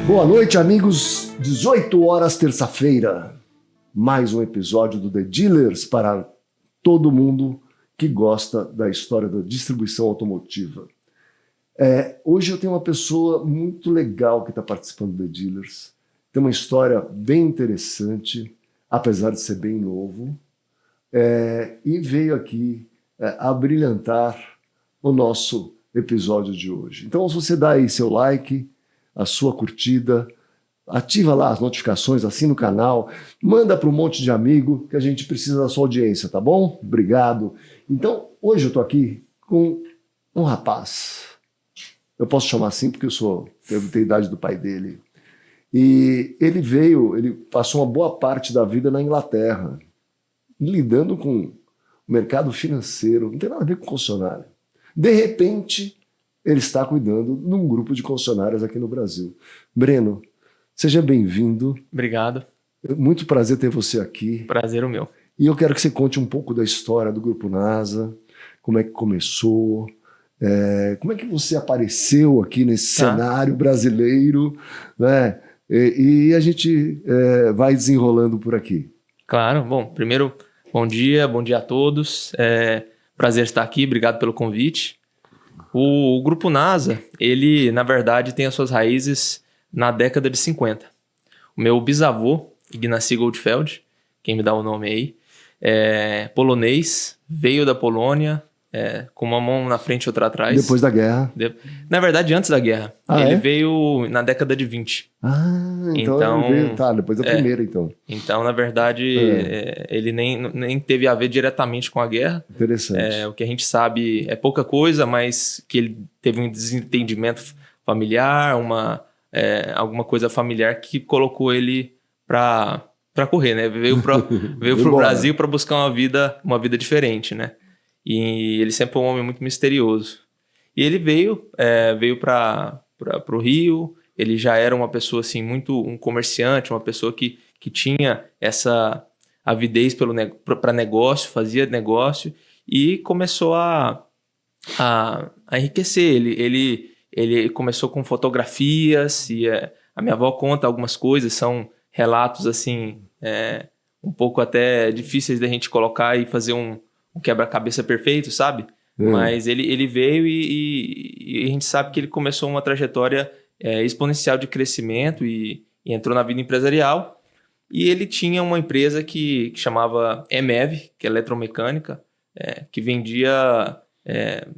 Boa noite, amigos. 18 horas, terça-feira. Mais um episódio do The Dealers para todo mundo que gosta da história da distribuição automotiva. Hoje eu tenho uma pessoa muito legal que está participando do The Dealers. Tem uma história bem interessante, apesar de ser bem novo. E veio aqui abrilhantar o nosso episódio de hoje. Então, se você dá aí seu like, a sua curtida, ativa lá as notificações, assina o canal, manda para um monte de amigo que a gente precisa da sua audiência, tá bom? Obrigado. Então, hoje eu tô aqui com um rapaz. Eu posso chamar assim porque eu tenho a idade do pai dele. E ele passou uma boa parte da vida na Inglaterra, lidando com o mercado financeiro, não tem nada a ver com concessionária. De repente, ele está cuidando de um grupo de concessionárias aqui no Brasil. Breno, seja bem-vindo. Obrigado. Muito prazer ter você aqui. Prazer o meu. E eu quero que você conte um pouco da história do Grupo NASA, como é que começou, como é que você apareceu aqui nesse cenário brasileiro, né? E a gente vai desenrolando por aqui. Claro. Bom, primeiro, bom dia a todos. Prazer estar aqui, obrigado pelo convite. O Grupo NASA, ele, na verdade, tem as suas raízes na década de 50. O meu bisavô, Ignacy Goldfeld, quem me dá o nome aí, polonês, veio da Polônia, com uma mão na frente e outra atrás. Depois da guerra. Na verdade, antes da guerra. Ele veio na década de 20. Então ele veio, depois da primeira, então. Então, na verdade, ele nem teve a ver diretamente com a guerra. Interessante. O que a gente sabe é pouca coisa, mas que ele teve um desentendimento familiar, alguma coisa familiar que colocou ele para correr, né? Veio pro Brasil para buscar uma vida diferente, né? E ele sempre foi um homem muito misterioso. E ele veio para o Rio. Ele já era uma pessoa assim, muito um comerciante, uma pessoa que tinha essa avidez para negócio, fazia negócio e começou a enriquecer. Ele começou com fotografias e a minha avó conta algumas coisas, são relatos assim, um pouco até difíceis da gente colocar e fazer um quebra-cabeça perfeito, sabe? Mas ele veio e a gente sabe que ele começou uma trajetória exponencial de crescimento e entrou na vida empresarial. E ele tinha uma empresa que chamava EMEV, que é eletromecânica, que vendia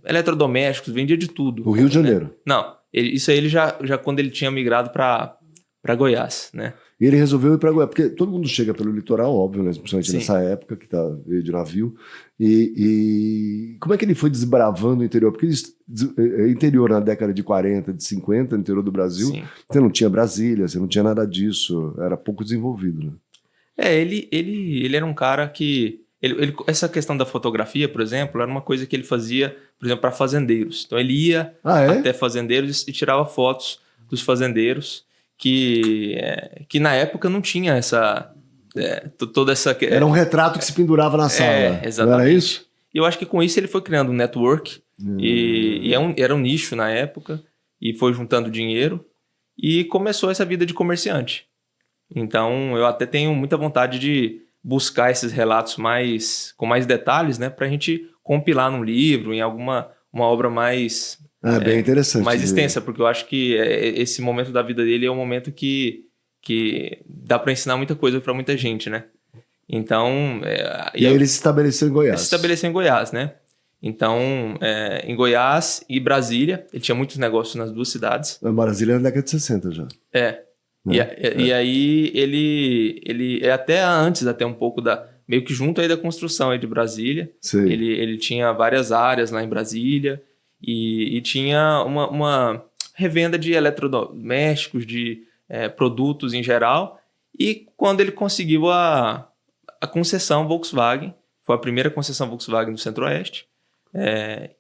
eletrodomésticos, vendia de tudo. No Rio de Janeiro? Né? Não, isso aí ele já quando ele tinha migrado para Goiás, né? E ele resolveu ir para Goiás, porque todo mundo chega pelo litoral, óbvio, né? Principalmente nessa época que veio de navio. E como é que ele foi desbravando o interior? Porque interior na década de 40, de 50, no interior do Brasil, você não tinha Brasília, você não tinha nada disso, era pouco desenvolvido, né? Ele era um cara que... essa questão da fotografia, por exemplo, era uma coisa que ele fazia, por exemplo, para fazendeiros. Então ele ia até fazendeiros e tirava fotos dos fazendeiros que na época não tinha toda essa... Era um retrato que se pendurava na sala. Exatamente. Não era isso? E eu acho que com isso ele foi criando um network e era um nicho na época e foi juntando dinheiro e começou essa vida de comerciante. Então eu até tenho muita vontade de buscar esses relatos com mais detalhes, né, para a gente compilar num livro, em uma obra mais... bem interessante. Mais extensa, porque eu acho que esse momento da vida dele é um momento que dá para ensinar muita coisa para muita gente, né? Então... E aí ele se estabeleceu em Goiás. Ele se estabeleceu em Goiás, né? Então, em Goiás e Brasília, ele tinha muitos negócios nas duas cidades. Brasília é na década de 60 já. E aí ele até antes, até um pouco meio que junto aí da construção aí de Brasília. Ele tinha várias áreas lá em Brasília e tinha uma revenda de eletrodomésticos, de produtos em geral. E quando ele conseguiu a concessão Volkswagen, foi a primeira concessão Volkswagen do Centro-Oeste,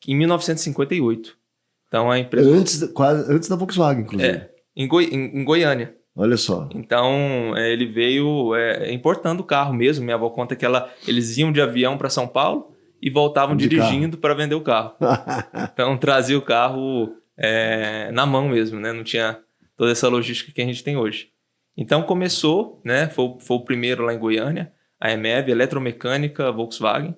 em 1958. Então a empresa... Antes da Volkswagen, inclusive. Em Goiânia. Olha só. Então, ele veio importando o carro mesmo. Minha avó conta que eles iam de avião para São Paulo e voltavam dirigindo para vender o carro. Então, trazia o carro na mão mesmo, né? Não tinha toda essa logística que a gente tem hoje. Então começou, né? Foi o primeiro lá em Goiânia, a EMEV, Eletromecânica Volkswagen.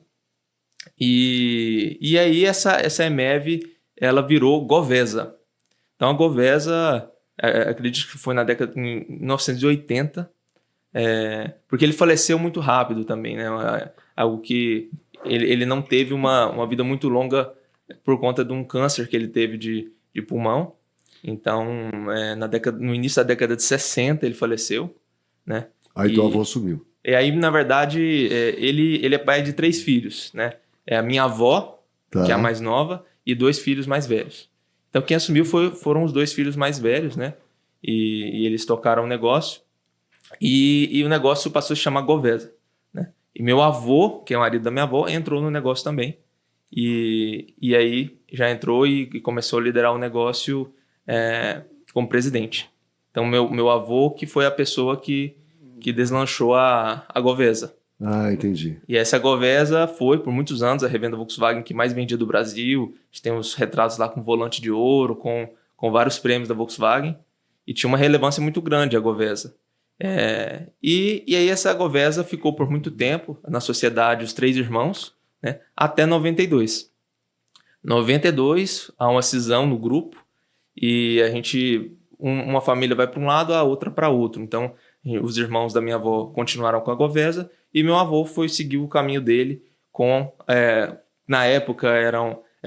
E aí essa EMEV, ela virou Govesa. Então a Govesa, acredito que foi na década de 1980, porque ele faleceu muito rápido também, né? Algo que ele não teve uma vida muito longa por conta de um câncer que ele teve de pulmão. Então, no início da década de 60, ele faleceu, né? Aí teu avô assumiu. E aí, na verdade, ele é pai de 3 filhos, né? É a minha avó, que é a mais nova, e 2 filhos mais velhos. Então, quem assumiu foram os 2 filhos mais velhos, né? E eles tocaram o negócio. E o negócio passou a se chamar Govesa, né? E meu avô, que é o marido da minha avó, entrou no negócio também. E aí já entrou e começou a liderar o negócio como presidente. Então, meu avô que foi a pessoa que deslanchou a Govesa. Ah, entendi. E essa Govesa foi, por muitos anos, a revenda Volkswagen que mais vendia do Brasil. A gente tem os retratos lá com volante de ouro, com vários prêmios da Volkswagen. E tinha uma relevância muito grande a Govesa. E aí essa Govesa ficou por muito tempo na sociedade, os 3 irmãos, né, até 92. 92, há uma cisão no grupo e a gente, uma família vai para um lado, a outra para outro. Então, os irmãos da minha avó continuaram com a Govesa e meu avô seguiu o caminho dele na época era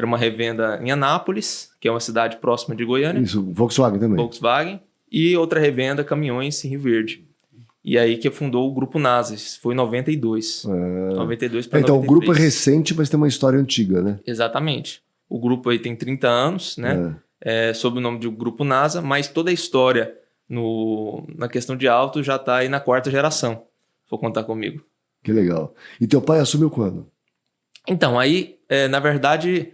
uma revenda em Anápolis, que é uma cidade próxima de Goiânia. Isso, Volkswagen também. Volkswagen. E outra revenda, caminhões em Rio Verde. E aí que fundou o Grupo NASA. Isso foi em 92. 92 para 93. Então, o grupo é recente, mas tem uma história antiga, né? Exatamente. O grupo aí tem 30 anos, né? Sob o nome de Grupo NASA, mas toda a história na questão de auto já está aí na 4ª geração. Vou contar comigo. Que legal. E teu pai assumiu quando? Então, aí, na verdade,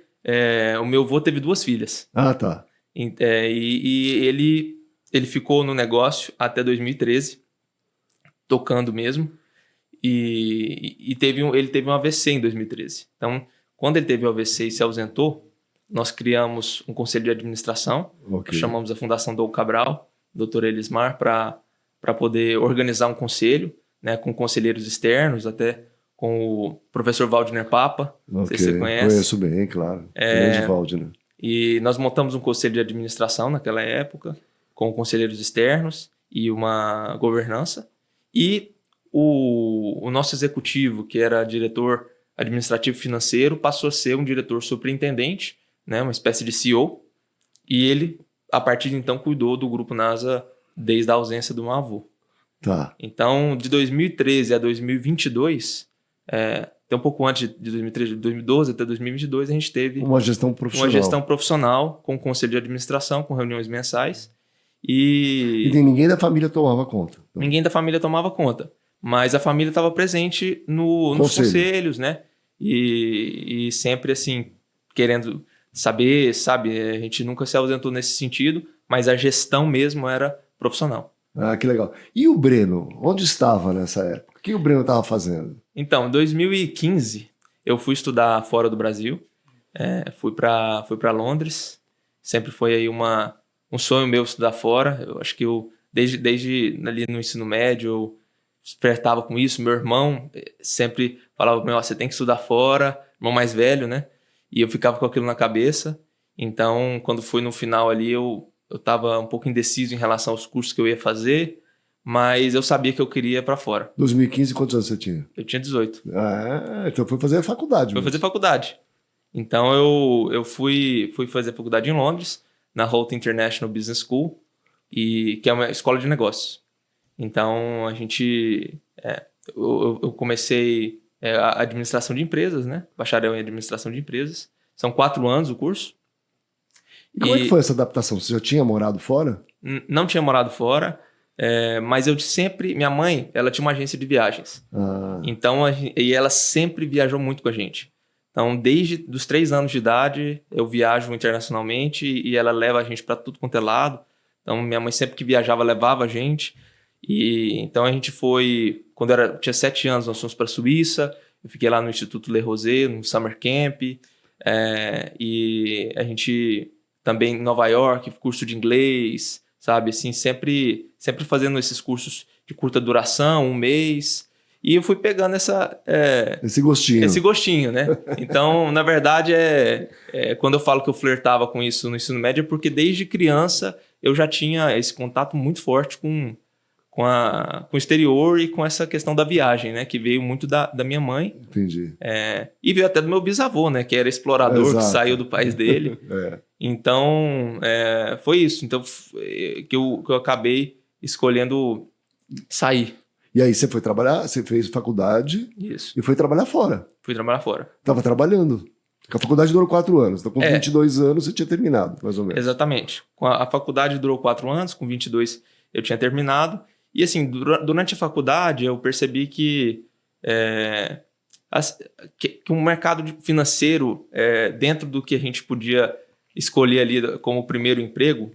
o meu avô teve 2 filhas. Ah, tá. E ele ficou no negócio até 2013, tocando mesmo, e ele teve um AVC em 2013. Então, quando ele teve o AVC e se ausentou, nós criamos um conselho de administração, chamamos a Fundação Dom Cabral, Dr. Elismar, para poder organizar um conselho, né, com conselheiros externos, até com o professor Waldner Papa, não sei se você conhece. Conheço bem, claro. Grande Waldner. E nós montamos um conselho de administração naquela época, com conselheiros externos e uma governança. E o nosso executivo, que era diretor administrativo financeiro, passou a ser um diretor superintendente, né, uma espécie de CEO. E ele, a partir de então, cuidou do Grupo NASA desde a ausência do meu avô. Tá. Então, de 2013 a 2022, até um pouco antes de 2013, de 2012 até 2022, a gente teve uma gestão profissional. Uma gestão profissional com conselho de administração, com reuniões mensais. E ninguém da família tomava conta. Então. Ninguém da família tomava conta. Mas a família estava presente nos conselhos, né? E sempre assim, querendo saber, sabe? A gente nunca se ausentou nesse sentido, mas a gestão mesmo era profissional. Ah, que legal. E o Breno? Onde estava nessa época? O que o Breno estava fazendo? Então, em 2015, eu fui estudar fora do Brasil. Fui para Londres. Sempre foi aí um sonho meu estudar fora. Eu acho que desde ali no ensino médio, eu despertava com isso. Meu irmão sempre falava para mim, você tem que estudar fora. Irmão mais velho, né? E eu ficava com aquilo na cabeça. Então, quando foi no final ali, eu estava um pouco indeciso em relação aos cursos que eu ia fazer, mas eu sabia que eu queria ir para fora. 2015, quantos anos você tinha? Eu tinha 18. Então foi fazer a faculdade. Fazer faculdade. Então eu fui fazer faculdade em Londres, na Holt International Business School, que é uma escola de negócios. Então eu comecei a administração de empresas, né? Bacharel em administração de empresas. São 4 anos o curso. E como é que foi essa adaptação? Você já tinha morado fora? Não tinha morado fora, mas eu sempre... Minha mãe, ela tinha uma agência de viagens. Então, e ela sempre viajou muito com a gente. Então, desde os 3 anos de idade, eu viajo internacionalmente e ela leva a gente para tudo quanto é lado. Então, minha mãe sempre que viajava, levava a gente. E então, a gente foi... Quando eu tinha 7 anos, nós fomos para a Suíça. Eu fiquei lá no Instituto Le Rosé, no Summer Camp. E a gente... Também em Nova York, curso de inglês, sabe? Assim, sempre fazendo esses cursos de curta duração, 1 mês. E eu fui pegando esse gostinho, né? Então, na verdade, quando eu falo que eu flertava com isso no ensino médio, é porque desde criança eu já tinha esse contato muito forte com o exterior e com essa questão da viagem, né? Que veio muito da minha mãe. Entendi. E veio até do meu bisavô, né? Que era explorador, Exato. que saiu do país dele. Então, foi isso. Então, que eu acabei escolhendo sair. E aí você foi trabalhar, você fez faculdade. Isso. E foi trabalhar fora. Fui trabalhar fora. Estava trabalhando. Porque a faculdade durou 4 anos. Então, com 22 anos, você tinha terminado, mais ou menos. Exatamente. A faculdade durou 4 anos, com 22 eu tinha terminado. E assim, durante a faculdade, eu percebi que um mercado financeiro, dentro do que a gente podia escolher ali como primeiro emprego,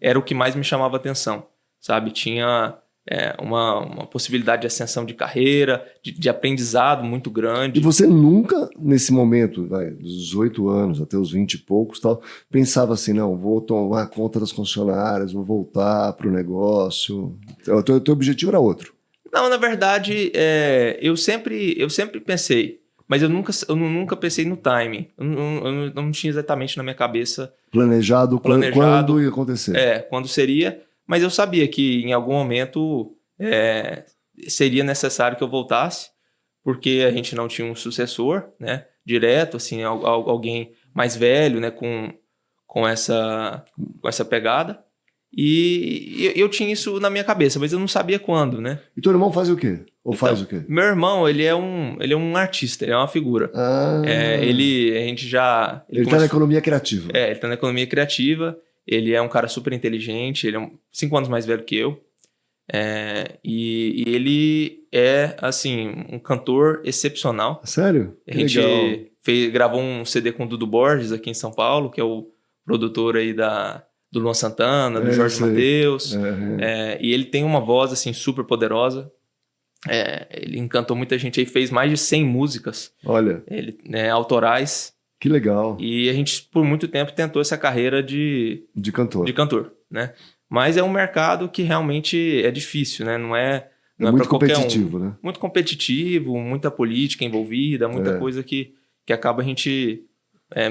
era o que mais me chamava atenção, sabe? Tinha uma possibilidade de ascensão de carreira, de aprendizado muito grande. E você nunca, nesse momento, dos 18 anos até os 20 e poucos, tal, pensava assim, não, vou tomar conta das concessionárias, vou voltar para o negócio. O teu objetivo era outro. Não, na verdade, eu sempre pensei, mas eu nunca pensei no timing. Eu não tinha exatamente na minha cabeça planejado quando ia acontecer. Quando seria. Mas eu sabia que em algum momento seria necessário que eu voltasse, porque a gente não tinha um sucessor, né, direto, assim, alguém mais velho, né, com essa pegada. E eu tinha isso na minha cabeça, mas eu não sabia quando, né? E teu irmão faz o quê? Ou faz o quê? Meu irmão, ele é um artista, ele é uma figura. Ele tá na economia criativa. Ele tá na economia criativa. Ele é um cara super inteligente, ele é 5 anos mais velho que eu. E ele é, assim, um cantor excepcional. Sério? A gente gravou um CD com o Dudu Borges aqui em São Paulo, que é o produtor aí do Luan Santana, do Jorge Mateus. E ele tem uma voz, assim, super poderosa. Ele encantou muita gente aí, fez mais de 100 músicas. Olha. Autorais. Que legal. E a gente, por muito tempo, tentou essa carreira de cantor, né? Mas é um mercado que realmente é difícil, né? Não é muito competitivo, né? Muito competitivo, muita política envolvida, muita coisa que acaba a gente,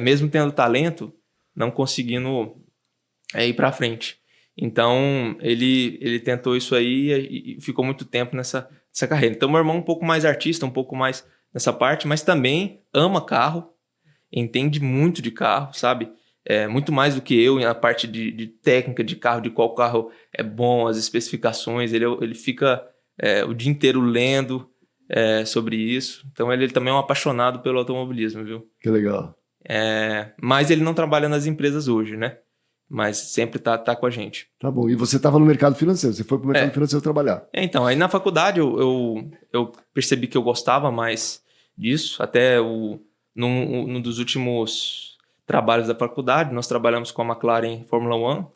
mesmo tendo talento, não conseguindo ir para frente. Então, ele tentou isso aí e ficou muito tempo nessa carreira. Então, meu irmão é um pouco mais artista, um pouco mais nessa parte, mas também ama carro. Entende muito de carro, sabe? Muito mais do que eu na parte de técnica de carro, de qual carro é bom, as especificações. Ele fica o dia inteiro lendo sobre isso. Então, ele também é um apaixonado pelo automobilismo, viu? Que legal. Mas ele não trabalha nas empresas hoje, né? Mas sempre tá com a gente. Tá bom. E você estava no mercado financeiro, você foi para o mercado financeiro trabalhar. Então, aí na faculdade eu percebi que eu gostava mais disso, até num dos últimos trabalhos da faculdade, nós trabalhamos com a McLaren Fórmula 1,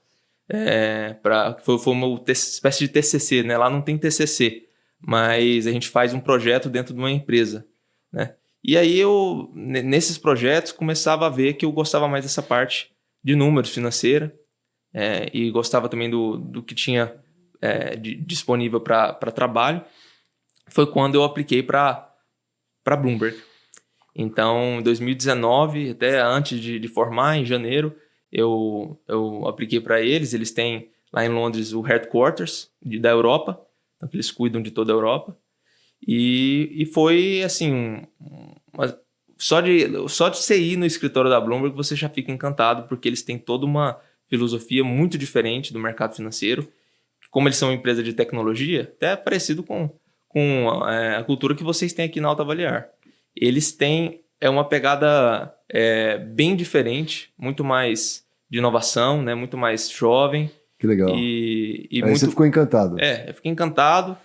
foi uma espécie de TCC, né? Lá não tem TCC, mas a gente faz um projeto dentro de uma empresa, né? E aí nesses projetos, começava a ver que eu gostava mais dessa parte de números financeira, e gostava também do que tinha disponível para trabalho. Foi quando eu apliquei para Bloomberg. Então, em 2019, até antes de formar, em janeiro, eu apliquei para eles. Eles têm lá em Londres o headquarters da Europa, então eles cuidam de toda a Europa. E foi assim, só de você ir no escritório da Bloomberg, você já fica encantado, porque eles têm toda uma filosofia muito diferente do mercado financeiro. Como eles são uma empresa de tecnologia, até parecido com a cultura que vocês têm aqui na Alta Avaliar. Eles têm uma pegada bem diferente, muito mais de inovação, né? Muito mais jovem. Que legal. Aí você ficou encantado. Eu fiquei encantado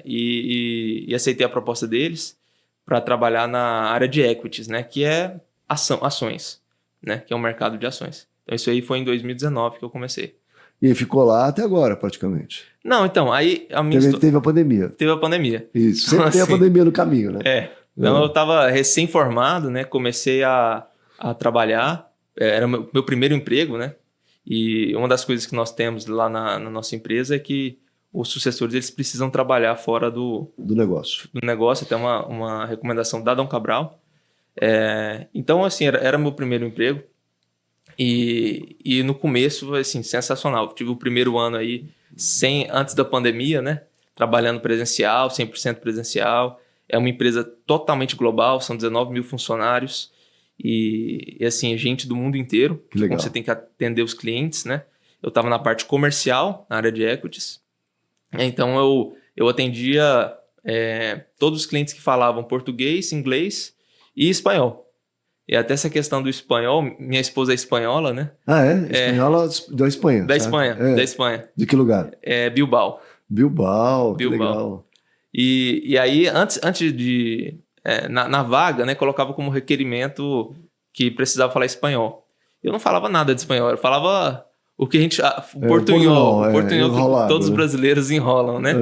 e aceitei a proposta deles para trabalhar na área de equities, né? Que é ações, né? Que é um mercado de ações. Então isso aí foi em 2019 que eu comecei. E aí ficou lá até agora, praticamente. Não, então, aí a minha teve a pandemia. Teve a pandemia. Isso, sempre tem a pandemia no caminho, né? Então, eu estava recém-formado, né? Comecei a trabalhar. Era meu primeiro emprego, né? E uma das coisas que nós temos lá na nossa empresa é que os sucessores eles precisam trabalhar fora do negócio. Até uma recomendação da Dom Cabral. Então, assim, era meu primeiro emprego. E no começo, assim, sensacional. Tive o primeiro ano aí, antes da pandemia, né? Trabalhando presencial, 100% presencial. É uma empresa totalmente global, são 19 mil funcionários. E assim, gente do mundo inteiro. Que legal. Você tem que atender os clientes, né? Eu estava na parte comercial, na área de equities. Então, eu atendia todos os clientes que falavam português, inglês e espanhol. E até essa questão do espanhol, minha esposa é espanhola, né? Ah, é? Espanhola da Espanha. Da certo? Espanha, da Espanha. De que lugar? Bilbao. Bilbao, que legal. E aí, antes de... na vaga, né, colocava como requerimento que precisava falar espanhol. Eu não falava nada de espanhol, eu falava o que a gente... O portunhol que todos os brasileiros enrolam, né?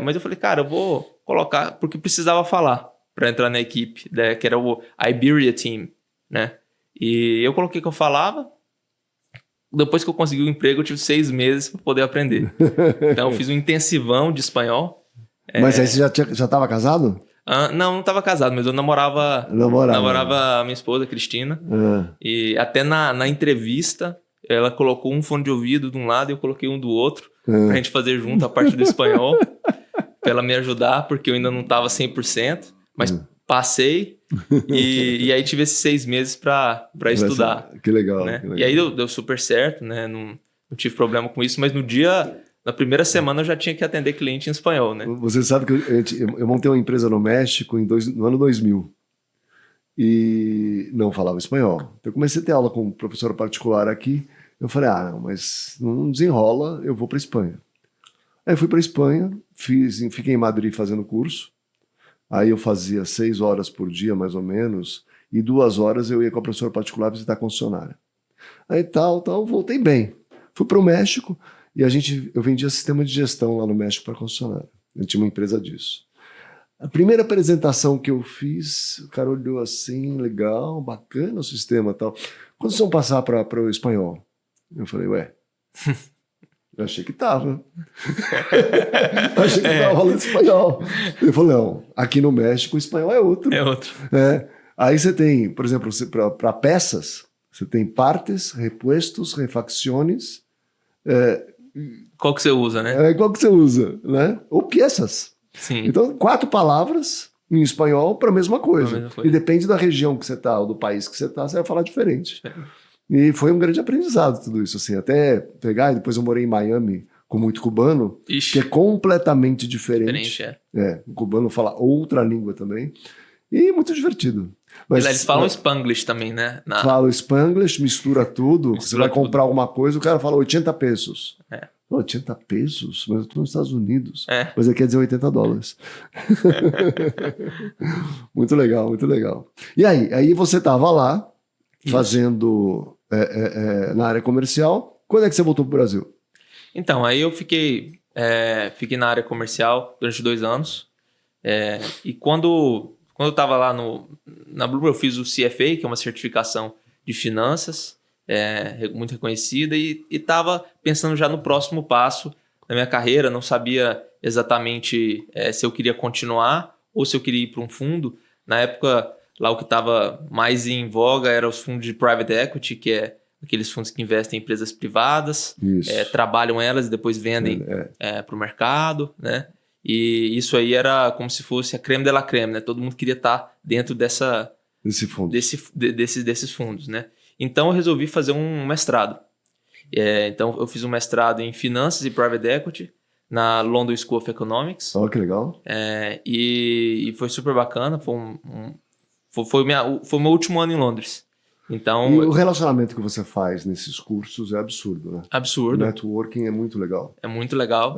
Mas eu falei, cara, eu vou colocar, porque precisava falar para entrar na equipe, né, que era o Iberia Team, né? E eu coloquei que eu falava. Depois que eu consegui o emprego, eu tive 6 meses para poder aprender. Então, eu fiz um intensivão de espanhol. Mas aí você já estava casado? Não estava casado, mas eu namorava a minha esposa, Cristina. E até na entrevista, ela colocou um fone de ouvido de um lado e eu coloquei um do outro, pra gente fazer junto a parte do espanhol, pra ela me ajudar, porque eu ainda não estava 100%, mas passei e aí tive esses 6 meses para estudar. Que legal, né? Que legal. E aí deu super certo, né? Não tive problema com isso, mas na primeira semana eu já tinha que atender cliente em espanhol, né? Você sabe que eu montei uma empresa no México no ano 2000 e não falava espanhol. Então eu comecei a ter aula com um professor particular aqui. Eu falei, não, mas não desenrola, eu vou para Espanha. Aí eu fui para Espanha, fiquei em Madrid fazendo curso. Aí eu fazia 6 horas por dia, mais ou menos, e 2 horas eu ia com a professora particular visitar a concessionária. Aí voltei bem. Fui para o México e eu vendia sistema de gestão lá no México para a concessionária. Eu tinha uma empresa disso. A primeira apresentação que eu fiz, o cara olhou assim, legal, bacana o sistema e tal. Quando vocês vão passar para o espanhol? Eu falei, eu achei que tava. Achei que tava falando espanhol. Ele falou, não, aqui no México o espanhol é outro. É outro. Aí você tem, por exemplo, para peças, você tem partes, repuestos, refacciones. Qual que você usa, né? Qual que você usa, né? Ou peças. Sim. Então, 4 palavras em espanhol para a mesma coisa. E depende da região que você está, ou do país que você está, você vai falar diferente. E foi um grande aprendizado tudo isso, assim, até pegar, e depois eu morei em Miami com muito cubano, que é completamente diferente. O cubano fala outra língua também, e muito divertido. Mas, eles falam Spanglish também, né? Falam Spanglish, mistura tudo, você vai comprar alguma coisa, o cara fala 80 pesos. 80 pesos? Mas eu estou nos Estados Unidos. Mas ele quer dizer $80. Muito legal, muito legal. E aí você estava lá, fazendo na área comercial. Quando é que você voltou para o Brasil? Então, aí eu fiquei na área comercial durante 2 anos. E quando eu estava lá na Blue, eu fiz o CFA, que é uma certificação de finanças, muito reconhecida, e estava pensando já no próximo passo da minha carreira. Não sabia exatamente se eu queria continuar ou se eu queria ir para um fundo. Na época, lá o que estava mais em voga eram os fundos de private equity, que é aqueles fundos que investem em empresas privadas, trabalham elas e depois vendem para o mercado, né? E isso aí era como se fosse a creme de la creme, né? Todo mundo queria estar dentro desses fundos, né? Então eu resolvi fazer um mestrado. Então eu fiz um mestrado em Finanças e Private Equity na London School of Economics. Que legal. E foi super bacana. Foi o meu último ano em Londres. Então, e o relacionamento que você faz nesses cursos é absurdo, né? Absurdo. O networking é muito legal. É muito legal.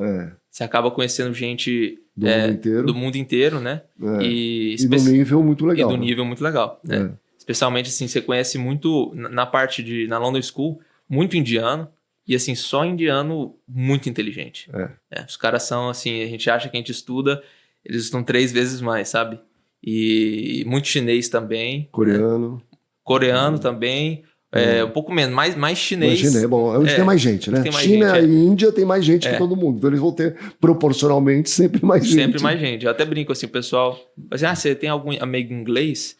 Você acaba conhecendo gente do mundo inteiro, né? E do nível muito legal. E do nível muito legal, né? Especialmente, assim, você conhece muito, na London School, muito indiano. E, assim, só indiano muito inteligente. Os caras são, assim, a gente acha que a gente estuda, eles estudam 3 vezes mais, sabe? E muito chinês também. Coreano. Coreano também. Um pouco menos, mais chinês. Chinês, bom, é onde tem mais gente, né? China e Índia tem mais gente que todo mundo. Então eles vão ter, proporcionalmente, sempre mais gente. Sempre mais gente. Eu até brinco assim, o pessoal... Assim, você tem algum amigo inglês?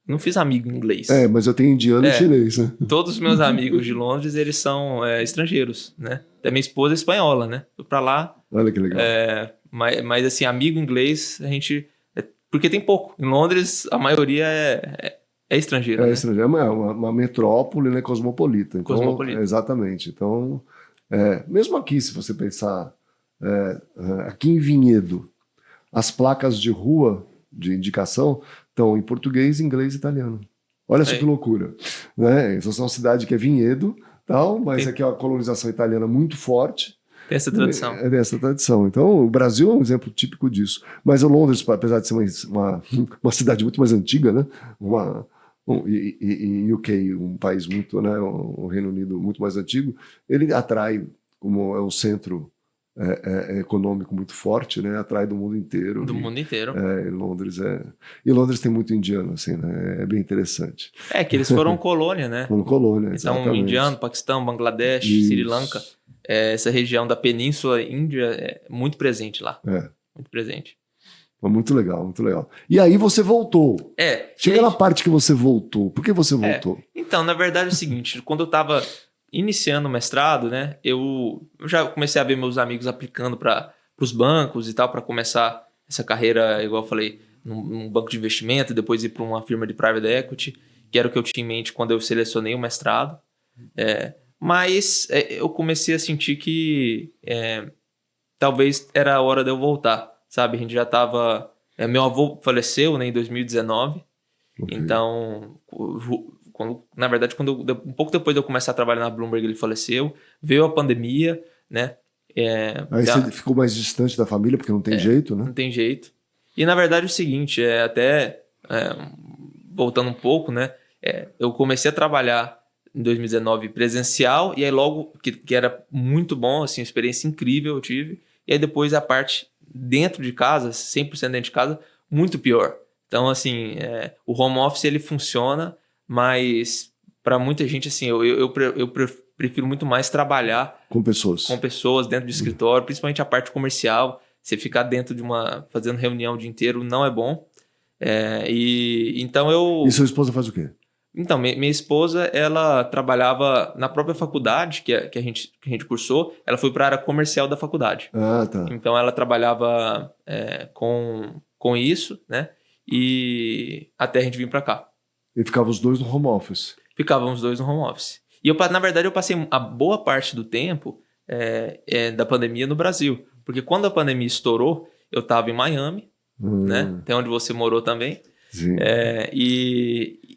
Não fiz amigo inglês. Mas eu tenho indiano e chinês, né? Todos os meus amigos de Londres, eles são estrangeiros, né? Até minha esposa é espanhola, né? Fui pra lá. Olha que legal. Mas assim, amigo inglês, a gente... Porque tem pouco. Em Londres, a maioria é estrangeiro. É né? estrangeiro, é uma metrópole, né, cosmopolita. Então, Cosmopolita. Exatamente. Então, mesmo aqui, se você pensar, aqui em Vinhedo, as placas de rua de indicação estão em português, inglês e italiano. Olha só que loucura. Né? Isso é uma cidade que é Vinhedo, tal, mas aqui é uma colonização italiana muito forte. Tem essa tradição. Tem essa tradição. Então, o Brasil é um exemplo típico disso. Mas o Londres, apesar de ser uma cidade muito mais antiga, né? E UK, um país muito, né? O Reino Unido muito mais antigo, ele atrai, como é um centro econômico muito forte, né? Atrai do mundo inteiro. Do mundo inteiro. E Londres tem muito indiano, assim, né? É bem interessante. Que eles foram colônia, né? Foram colônia, então, exatamente. indiano, Paquistão, Bangladesh, Sri Lanka. Essa região da Península Índia é muito presente lá. Muito presente. Muito legal, muito legal. E aí você voltou. Chega na parte que você voltou. Por que você voltou? Então, na verdade é o seguinte, quando eu estava iniciando o mestrado, né, eu já comecei a ver meus amigos aplicando para os bancos e tal, para começar essa carreira, igual eu falei, num banco de investimento, depois ir para uma firma de private equity, que era o que eu tinha em mente quando eu selecionei o mestrado. Mas eu comecei a sentir que talvez era a hora de eu voltar, sabe? A gente já estava... meu avô faleceu, né, em 2019. Okay. Então, na verdade, um pouco depois de eu começar a trabalhar na Bloomberg, ele faleceu. Veio a pandemia, né? Aí você ficou mais distante da família, porque não tem jeito, né? Não tem jeito. E, na verdade, é o seguinte, voltando um pouco, né? Eu comecei a trabalhar em 2019 presencial, e aí logo, que era muito bom, assim, uma experiência incrível eu tive, e aí depois a parte dentro de casa, 100% dentro de casa, muito pior. Então, assim, o home office ele funciona, mas para muita gente, assim, eu prefiro muito mais trabalhar com pessoas dentro do escritório, principalmente a parte comercial. Você ficar dentro fazendo reunião o dia inteiro não é bom. Então E sua esposa faz o quê? Então, minha esposa, ela trabalhava na própria faculdade que a gente cursou. Ela foi para a área comercial da faculdade. Ah, tá. Então, ela trabalhava com isso, né? E até a gente vir para cá. E ficavam os dois no home office? Ficavam os dois no home office. E, na verdade, eu passei a boa parte do tempo da pandemia no Brasil. Porque quando a pandemia estourou, eu estava em Miami, né? Até onde você morou também. Sim.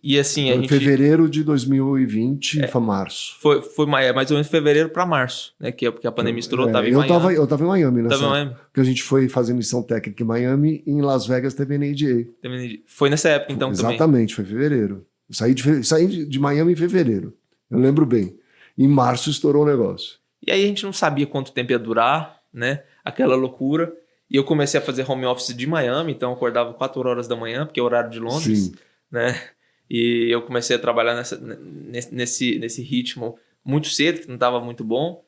E assim, então, fevereiro de 2020 foi março. Foi mais ou menos fevereiro para março, né? Porque a pandemia estourou, eu estava em Miami. Eu estava em Miami, né? Porque a gente foi fazer missão técnica em Miami e em Las Vegas teve NADA. Foi nessa época, então, exatamente, também. Foi fevereiro. Eu saí de Miami em fevereiro. Eu lembro bem. Em março estourou o negócio. E aí a gente não sabia quanto tempo ia durar, né? Aquela loucura. E eu comecei a fazer home office de Miami, então eu acordava 4 horas da manhã, porque é o horário de Londres. Sim. Né? E eu comecei a trabalhar nesse ritmo muito cedo, que não estava muito bom.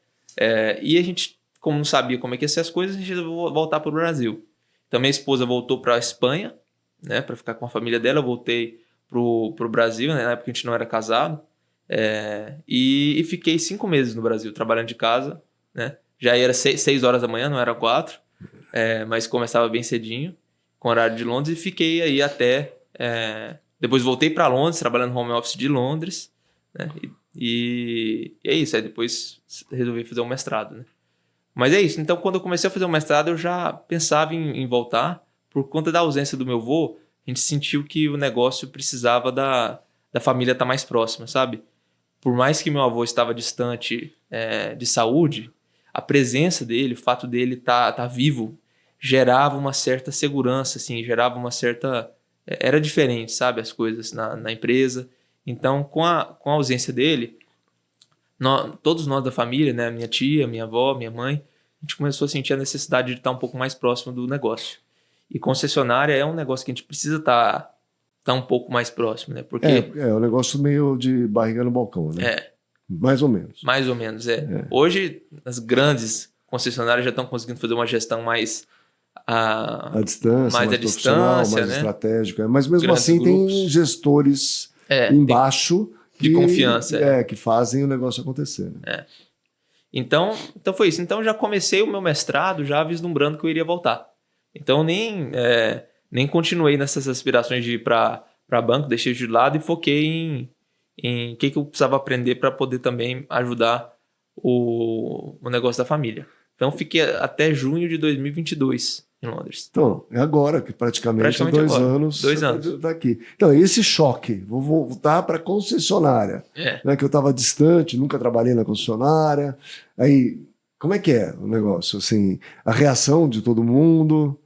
E a gente, como não sabia como é que ia ser as coisas, a gente resolveu voltar para o Brasil. Então minha esposa voltou para a Espanha, né, para ficar com a família dela. Eu voltei para o Brasil, né, na época a gente não era casado. E fiquei 5 meses no Brasil, trabalhando de casa. Né? Já era 6 horas da manhã, não era 4. Mas começava bem cedinho, com horário de Londres. E fiquei aí até... Depois voltei para Londres, trabalhando no home office de Londres, né? E é isso. Aí depois resolvi fazer um mestrado, né? Mas é isso. Então, quando eu comecei a fazer o mestrado, eu já pensava em voltar. Por conta da ausência do meu avô, a gente sentiu que o negócio precisava da família estar mais próxima, sabe? Por mais que meu avô estava distante de saúde, a presença dele, o fato dele estar vivo, gerava uma certa segurança, assim, gerava uma certa... Era diferente, sabe, as coisas na empresa. Então, com a ausência dele, todos nós da família, né, minha tia, minha avó, minha mãe, a gente começou a sentir a necessidade de estar um pouco mais próximo do negócio. E concessionária é um negócio que a gente precisa estar estar um pouco mais próximo, né? Porque É um negócio meio de barriga no balcão, né? Mais ou menos. Mais ou menos, Hoje, as grandes concessionárias já estão conseguindo fazer uma gestão mais à distância, mais à profissional, distância, mais né? estratégica. Mas mesmo Grandes assim grupos. tem gestores embaixo de confiança. Que fazem o negócio acontecer. Né? Então foi isso. Então já comecei o meu mestrado já vislumbrando que eu iria voltar. Então nem continuei nessas aspirações de ir para banco, deixei de lado e foquei em que eu precisava aprender para poder também ajudar o negócio da família. Então fiquei até junho de 2022 em Londres. Então, é agora que praticamente 2 agora. anos 2 anos. Está aqui. Então, esse choque, vou voltar para a concessionária, né, que eu estava distante, nunca trabalhei na concessionária. Aí, como é que é o negócio? Assim, a reação de todo mundo...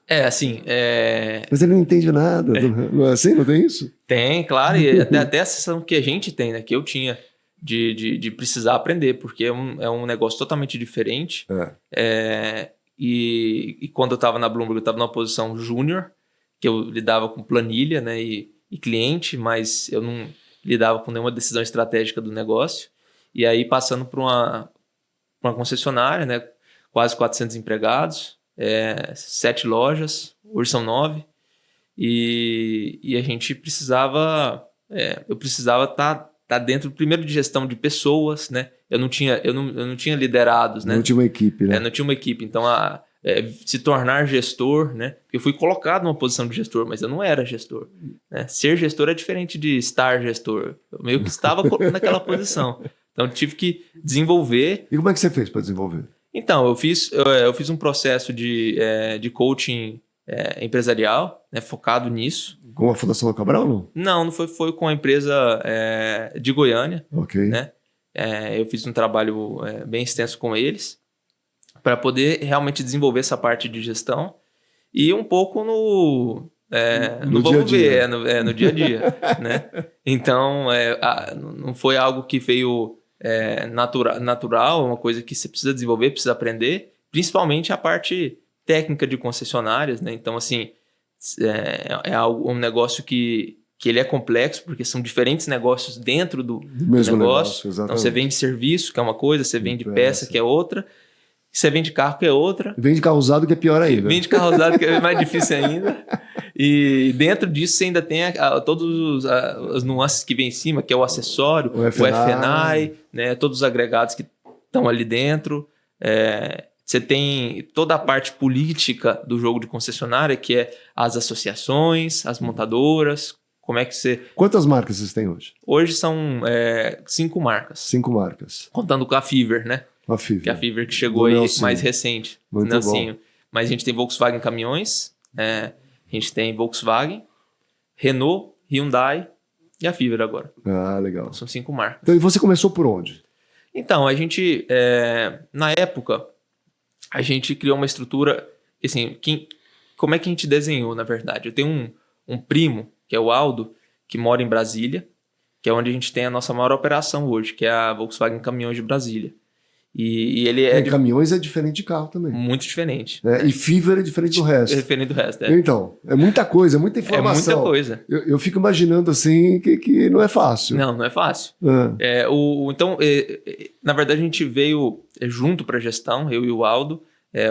Mas ele não entende nada, não é assim? Não tem isso? Tem, claro, e até a sensação que a gente tem, né? Que eu tinha de precisar aprender, porque é um negócio totalmente diferente. E quando eu estava na Bloomberg, eu estava numa posição júnior, que eu lidava com planilha, né, e cliente, mas eu não lidava com nenhuma decisão estratégica do negócio. E aí, passando por uma concessionária, né, quase 400 empregados, 7 lojas, hoje são 9, e a gente precisava... eu precisava estar dentro, primeiro, de gestão de pessoas, né? Eu não tinha liderados, né? Não tinha uma equipe, né? Não tinha uma equipe. Então, se tornar gestor, né? Eu fui colocado numa posição de gestor, mas eu não era gestor. Né? Ser gestor é diferente de estar gestor. Eu meio que estava naquela posição. Então, eu tive que desenvolver. E como é que você fez para desenvolver? Então, eu fiz um processo de coaching empresarial, né? Focado nisso. Com a Fundação do Cabral, não? Não foi com a empresa de Goiânia. Ok. Né? Eu fiz um trabalho bem extenso com eles para poder realmente desenvolver essa parte de gestão e um pouco no vamos ver, no dia a dia. Né? Então, não foi algo que veio natural, uma coisa que você precisa desenvolver, precisa aprender, principalmente a parte técnica de concessionárias. Né? Então, assim, um negócio que ele é complexo, porque são diferentes negócios dentro do mesmo negócio. Então, você vende serviço, que é uma coisa, você vende peça, que é outra, você vende carro, que é outra. Vende carro usado, que é pior ainda. Vende carro usado, que é mais difícil ainda. E dentro disso você ainda tem todas as nuances que vem em cima, que é o acessório, o F&I, né, todos os agregados que estão ali dentro. Você tem toda a parte política do jogo de concessionária, que é as associações, as montadoras. Como é que você... Quantas marcas vocês têm hoje? Hoje são 5 marcas. 5 marcas. Contando com a Fiverr, né? A Fiverr. Que é a Fiverr que chegou aí mais recente. Muito Nelsinho. bom. Mas a gente tem Volkswagen Caminhões, a gente tem Volkswagen, Renault, Hyundai e a Fiverr agora. Ah, legal. Então, são 5 marcas. Então, e você começou por onde? Então, a gente, na época, a gente criou uma estrutura, assim, como é que a gente desenhou, na verdade? Eu tenho um primo, que é o Aldo, que mora em Brasília, que é onde a gente tem a nossa maior operação hoje, que é a Volkswagen Caminhões de Brasília. E ele caminhões é diferente de carro também. Muito diferente. E Fiverr é diferente do resto. É diferente do resto, Então, é muita coisa, é muita informação. É muita coisa. Eu fico imaginando assim que não é fácil. Não é fácil. Então, na verdade, a gente veio junto para a gestão, eu e o Aldo.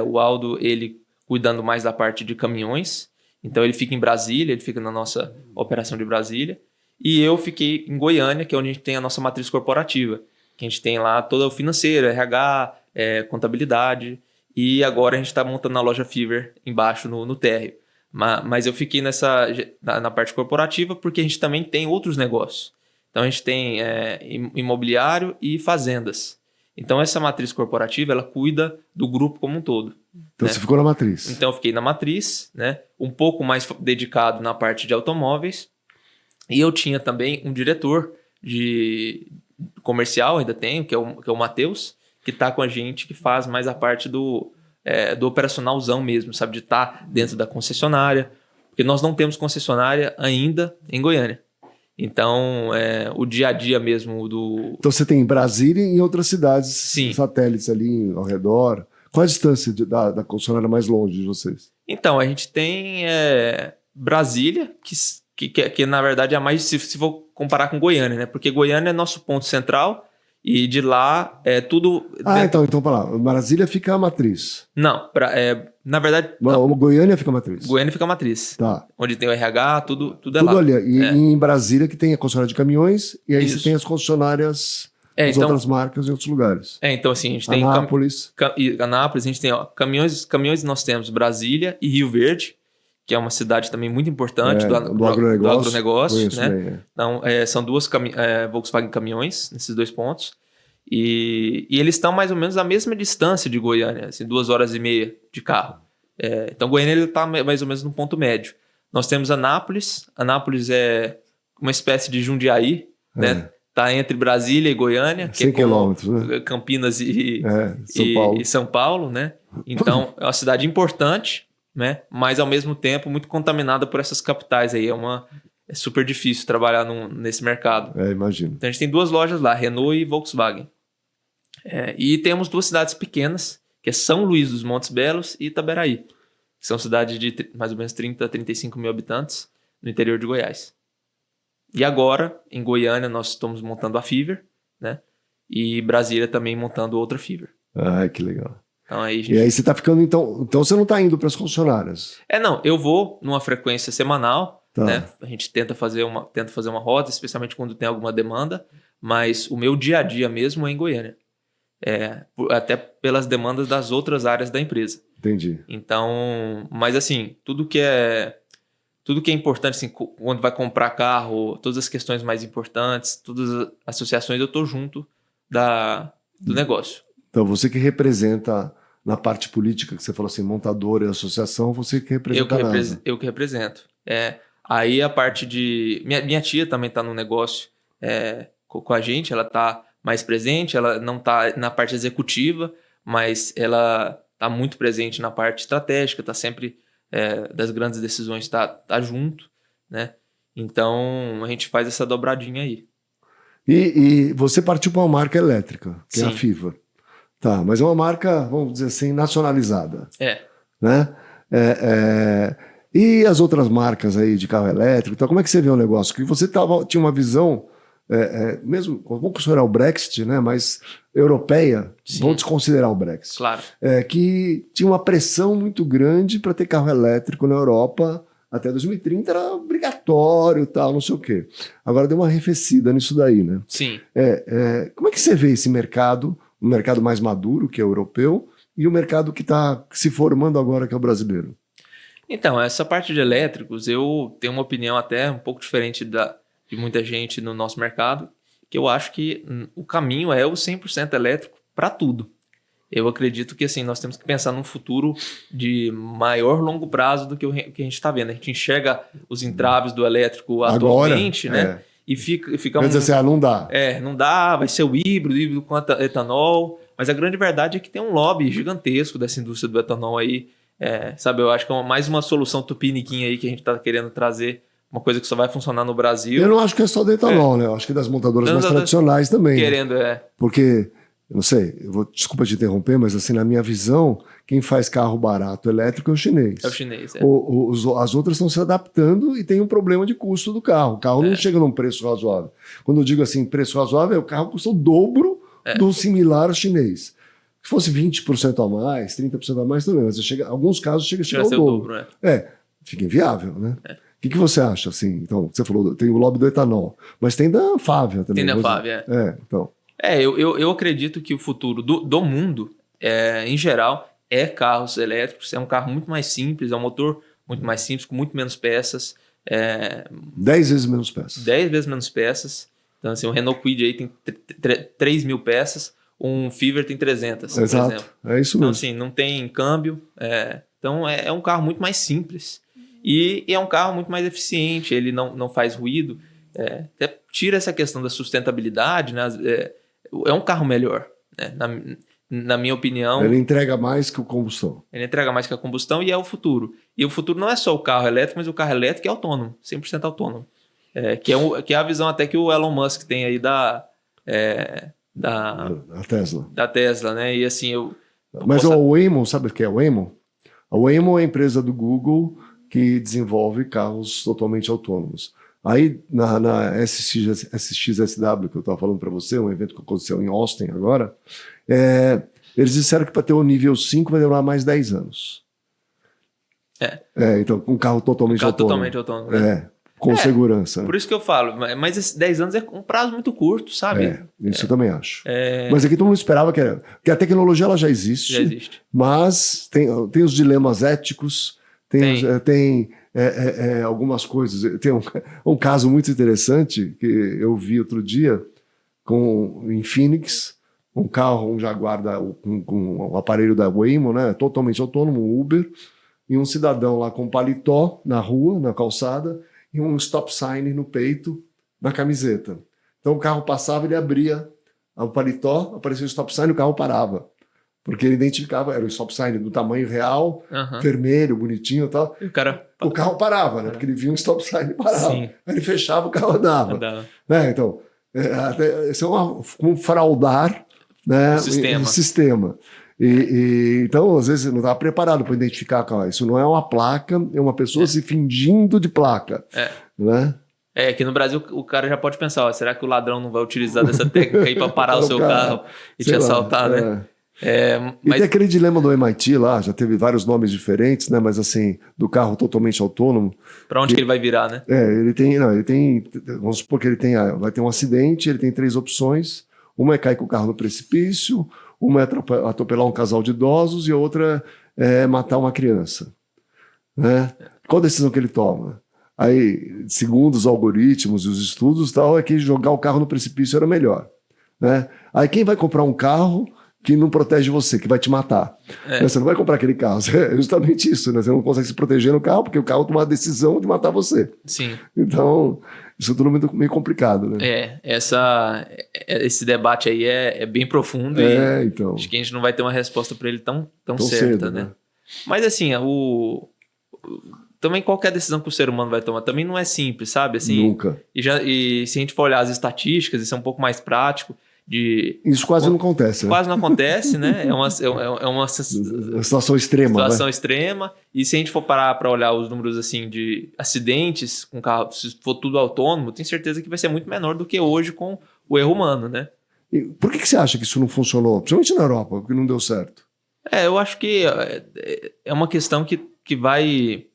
O Aldo, ele cuidando mais da parte de caminhões. Então, ele fica em Brasília, ele fica na nossa operação de Brasília. E eu fiquei em Goiânia, que é onde a gente tem a nossa matriz corporativa. Que a gente tem lá todo o financeiro, RH, contabilidade. E agora a gente está montando a loja Fiverr embaixo no térreo. Mas eu fiquei na parte corporativa porque a gente também tem outros negócios. Então a gente tem imobiliário e fazendas. Então essa matriz corporativa, ela cuida do grupo como um todo. Então você ficou na matriz. Então eu fiquei na matriz, né? Um pouco mais dedicado na parte de automóveis. E eu tinha também um diretor de comercial, ainda tenho, que é o Matheus, que está com a gente, que faz mais a parte do operacionalzão mesmo, sabe? De estar dentro da concessionária. Porque nós não temos concessionária ainda em Goiânia. Então, o dia a dia mesmo do... Então você tem Brasília e outras cidades, Sim. Satélites ali ao redor. Qual a distância da concessionária mais longe de vocês? Então, a gente tem Brasília, que na verdade é a mais, se for comparar com Goiânia, né? Porque Goiânia é nosso ponto central e de lá é tudo... Então para lá. Brasília fica a matriz. Não, na verdade... Não. Goiânia fica a matriz. Goiânia fica a matriz. Tá. Onde tem o RH, tudo é tudo lá. Ali. E em Brasília que tem a concessionária de caminhões e aí Isso. você tem as concessionárias das então, outras marcas em outros lugares. Então assim, a gente tem... Anápolis. Anápolis, a gente tem caminhões nós temos Brasília e Rio Verde, que é uma cidade também muito importante do agronegócio, né? Bem, Então, são duas Volkswagen caminhões nesses 2 pontos. E eles estão mais ou menos à mesma distância de Goiânia, assim, 2h30 de carro. Então, Goiânia está mais ou menos no ponto médio. Nós temos Anápolis. Anápolis é uma espécie de Jundiaí, né? Está entre Brasília e Goiânia, que 100 quilômetros, né? Campinas e São Paulo, né? Então, é uma cidade importante, né? Mas, ao mesmo tempo, muito contaminada por essas capitais aí. É super difícil trabalhar nesse mercado. Imagino. Então, a gente tem 2 lojas lá, Renault e Volkswagen. E temos 2 cidades pequenas, que é São Luís dos Montes Belos e Itaberaí. Que são cidades de mais ou menos 30 a 35 mil habitantes no interior de Goiás. E agora, em Goiânia, nós estamos montando a Fiver, né? E Brasília também montando outra Fiver. Que legal. Então, aí, E aí você está ficando, então você não está indo para as concessionárias? Não, eu vou numa frequência semanal, tá. Né? A gente tenta fazer uma rota, especialmente quando tem alguma demanda, mas o meu dia a dia mesmo é em Goiânia. Até pelas demandas das outras áreas da empresa. Entendi. Então, mas assim, tudo que é importante, assim, quando vai comprar carro, todas as questões mais importantes, todas as associações, eu estou junto do negócio. Então, você que representa na parte política, que você falou assim, montadora e associação, você que representa a NASA. Eu que represento. Aí a parte de... Minha tia também está no negócio com a gente, ela está mais presente, ela não está na parte executiva, mas ela está muito presente na parte estratégica, está sempre... das grandes decisões tá junto, né? Então a gente faz essa dobradinha aí. E você partiu para uma marca elétrica, que Sim. é a Fiver. Tá, mas é uma marca, vamos dizer assim, nacionalizada. Né? E as outras marcas aí de carro elétrico, então como é que você vê o negócio? Porque você tinha uma visão, mesmo, vamos considerar o Brexit, né? Mas europeia, Sim. vamos desconsiderar o Brexit. Claro. Que tinha uma pressão muito grande para ter carro elétrico na Europa. Até 2030 era obrigatório, tal, não sei o quê. Agora deu uma arrefecida nisso daí, né? Sim. Como é que você vê esse mercado, um mercado mais maduro, que é o europeu, e o mercado que está se formando agora, que é o brasileiro? Então, essa parte de elétricos, eu tenho uma opinião até um pouco diferente de muita gente no nosso mercado, que eu acho que o caminho é o 100% elétrico para tudo. Eu acredito que assim, nós temos que pensar num futuro de maior longo prazo do que o que a gente está vendo. A gente enxerga os entraves do elétrico atualmente, né? E fica Quer dizer assim, não dá. Não dá, vai ser o híbrido com etanol. Mas a grande verdade é que tem um lobby gigantesco dessa indústria do etanol aí. Sabe, eu acho que é mais uma solução tupiniquim aí que a gente está querendo trazer. Uma coisa que só vai funcionar no Brasil. Eu não acho que é só do etanol, né? Eu acho que é das montadoras mais tradicionais também. Querendo, Porque... Eu não sei, desculpa te interromper, mas assim, na minha visão, quem faz carro barato elétrico é o chinês. É o chinês, As outras estão se adaptando e tem um problema de custo do carro. O carro não chega num preço razoável. Quando eu digo assim, preço razoável, o carro custa o dobro do similar chinês. Se fosse 20% a mais, 30% a mais também, mas alguns casos chega a ser o dobro. Fica inviável, né? O que você acha, assim? Então, você falou, tem o lobby do etanol, mas tem da Fávia também. Tem da Fávia, então... Eu acredito que o futuro do mundo, em geral, é carros elétricos. É um carro muito mais simples, é um motor muito mais simples, com muito menos peças. 10 vezes menos peças. 10 vezes menos peças. Então, assim, o Renault Kwid aí tem 3 mil peças, um Fiver tem 300, por exemplo. É isso mesmo. Então, assim, não tem câmbio. Então, é um carro muito mais simples. E é um carro muito mais eficiente, ele não faz ruído. Até tira essa questão da sustentabilidade, né? É um carro melhor, né? Na minha opinião. Ele entrega mais que a combustão. Ele entrega mais que a combustão e é o futuro. E o futuro não é só o carro elétrico, mas o carro elétrico é autônomo, 100% autônomo. Que é a visão até que o Elon Musk tem aí da Tesla. Da Tesla, né? E assim, Mas o Waymo, sabe o que é o Waymo? A Waymo é a empresa do Google que desenvolve carros totalmente autônomos. Aí, na SXSW, que eu estava falando para você, um evento que aconteceu em Austin agora, eles disseram que para ter o nível 5 vai demorar mais 10 anos. Então, um carro totalmente autônomo. Totalmente autônomo, né? Com segurança. Por isso que eu falo, mas esses 10 anos é um prazo muito curto, sabe? Isso eu também acho. Mas aqui todo mundo esperava que a tecnologia ela já existe. Já existe. Mas tem os dilemas éticos, tem algumas coisas. Tem um caso muito interessante que eu vi outro dia em Phoenix, um Jaguar com um aparelho da Waymo, né, totalmente autônomo, um Uber, e um cidadão lá com um paletó na rua, na calçada, e um stop sign no peito, na camiseta. Então o carro passava, ele abria o paletó, aparecia o stop sign e o carro parava. Porque ele identificava, era o stop sign do tamanho real, vermelho, bonitinho e tal. E o carro parava, né? Porque ele via um stop sign e parava. Sim. Aí ele fechava, o carro andava. Né? Então, isso é um fraudar, né, o sistema. Então, às vezes, você não estava preparado para identificar, isso não é uma placa, é uma pessoa se fingindo de placa. Né? Aqui no Brasil o cara já pode pensar, será que o ladrão não vai utilizar dessa técnica aí para parar o seu carro e te assaltar, né? E tem aquele dilema do MIT lá, já teve vários nomes diferentes, né? Mas assim, do carro totalmente autônomo. Para onde que ele vai virar, né? Ele tem, vamos supor que ele vai ter um acidente, ele tem 3 opções. Uma é cair com o carro no precipício, uma é atropelar um casal de idosos e a outra é matar uma criança. Né? Qual decisão que ele toma? Aí, segundo os algoritmos e os estudos, é que jogar o carro no precipício era melhor. Né? Aí quem vai comprar um carro que não protege você, que vai te matar? Você não vai comprar aquele carro. É justamente isso, né? Você não consegue se proteger no carro porque o carro toma a decisão de matar você. Sim. Então, isso é tudo meio complicado, né? Esse debate aí é bem profundo e então. acho que a gente não vai ter uma resposta para ele tão certa, cedo, né? Mas assim, também qualquer decisão que o ser humano vai tomar também não é simples, sabe? Assim, nunca. E se a gente for olhar as estatísticas, isso é um pouco mais prático. Isso quase não acontece, né? Quase não acontece, né? É uma situação extrema. Situação extrema. E se a gente for parar para olhar os números assim de acidentes com carro, se for tudo autônomo, tenho certeza que vai ser muito menor do que hoje com o erro humano, né? E por que você acha que isso não funcionou? Principalmente na Europa, porque não deu certo. Eu acho que é uma questão que vai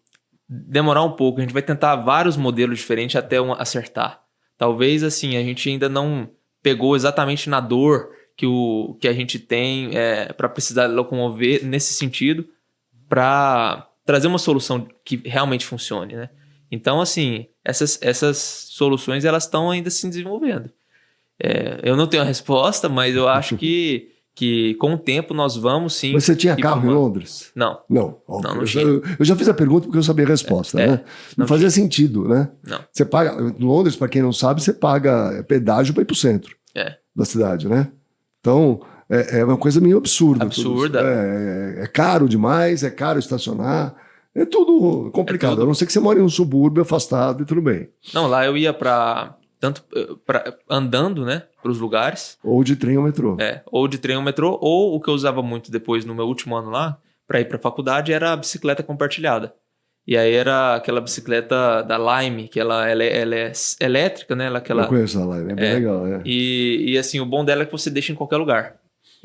demorar um pouco. A gente vai tentar vários modelos diferentes até acertar. Talvez assim, a gente ainda não pegou exatamente na dor que a gente tem para precisar locomover nesse sentido para trazer uma solução que realmente funcione, né? Então, assim, essas soluções elas estão ainda se desenvolvendo. Eu não tenho a resposta, mas eu acho que com o tempo nós vamos sim... Mas você tinha carro em Londres? Não. Não eu já fiz a pergunta porque eu sabia a resposta, né? Não fazia sentido, né? Não. Você paga... Em Londres, para quem não sabe, você paga pedágio para ir para o centro da cidade, né? Então, é uma coisa meio absurda. Absurda. É caro demais, é caro estacionar. É tudo complicado. A não ser que você mora em um subúrbio afastado e tudo bem. Não, lá eu ia andando, né, para os lugares. Ou de trem ou metrô. Ou de trem ou metrô, ou o que eu usava muito depois no meu último ano lá, para ir para a faculdade, era a bicicleta compartilhada. E aí era aquela bicicleta da Lime, que ela é elétrica, né? Eu conheço a Lime, é bem legal. E assim, o bom dela é que você deixa em qualquer lugar.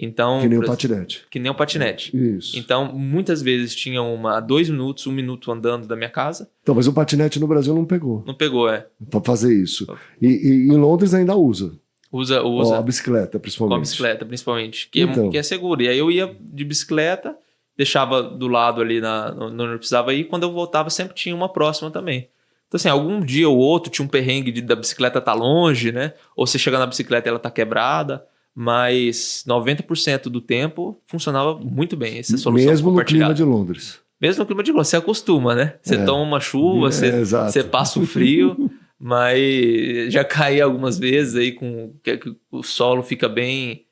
Então, que nem o patinete. Que nem o patinete. Isso. Então, muitas vezes tinha 2 minutos, 1 minuto andando da minha casa. Então, mas o patinete no Brasil não pegou. Não pegou, para fazer isso. E em Londres ainda usa. Usa. A bicicleta, principalmente. Com a bicicleta, principalmente. Que é seguro. E aí eu ia de bicicleta, deixava do lado ali onde eu precisava ir. Quando eu voltava, sempre tinha uma próxima também. Então, assim, algum dia ou outro tinha um perrengue da bicicleta tá longe, né? Ou você chega na bicicleta e ela tá quebrada. Mas 90% do tempo funcionava muito bem essa solução. Mesmo no clima de Londres. Mesmo no clima de Londres. Você acostuma, né? Você toma uma chuva, você passa o frio. Mas já caí algumas vezes aí que o solo fica bem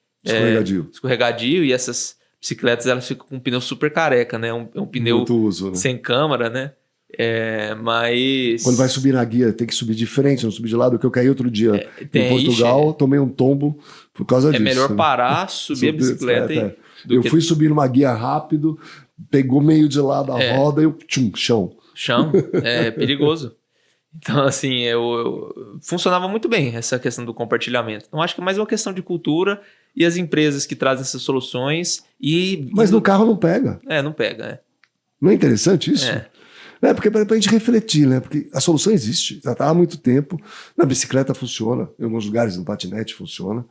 escorregadio e essas bicicletas elas ficam com um pneu super careca, né? Um pneu sem câmara, né? Mas... Quando vai subir na guia, tem que subir de frente, não subir de lado, que eu caí outro dia em Portugal, tomei um tombo por causa disso. É melhor parar, subir a bicicleta fui subir numa guia rápido, pegou meio de lado a roda e eu, chão. chão, é perigoso. Então, assim, funcionava muito bem essa questão do compartilhamento. Então, acho que é mais uma questão de cultura e as empresas que trazem essas soluções Mas no carro não pega. Não pega, né? Não é interessante isso? Porque para a gente refletir, né? Porque a solução existe, já está há muito tempo. Na bicicleta funciona, em alguns lugares no patinete funciona,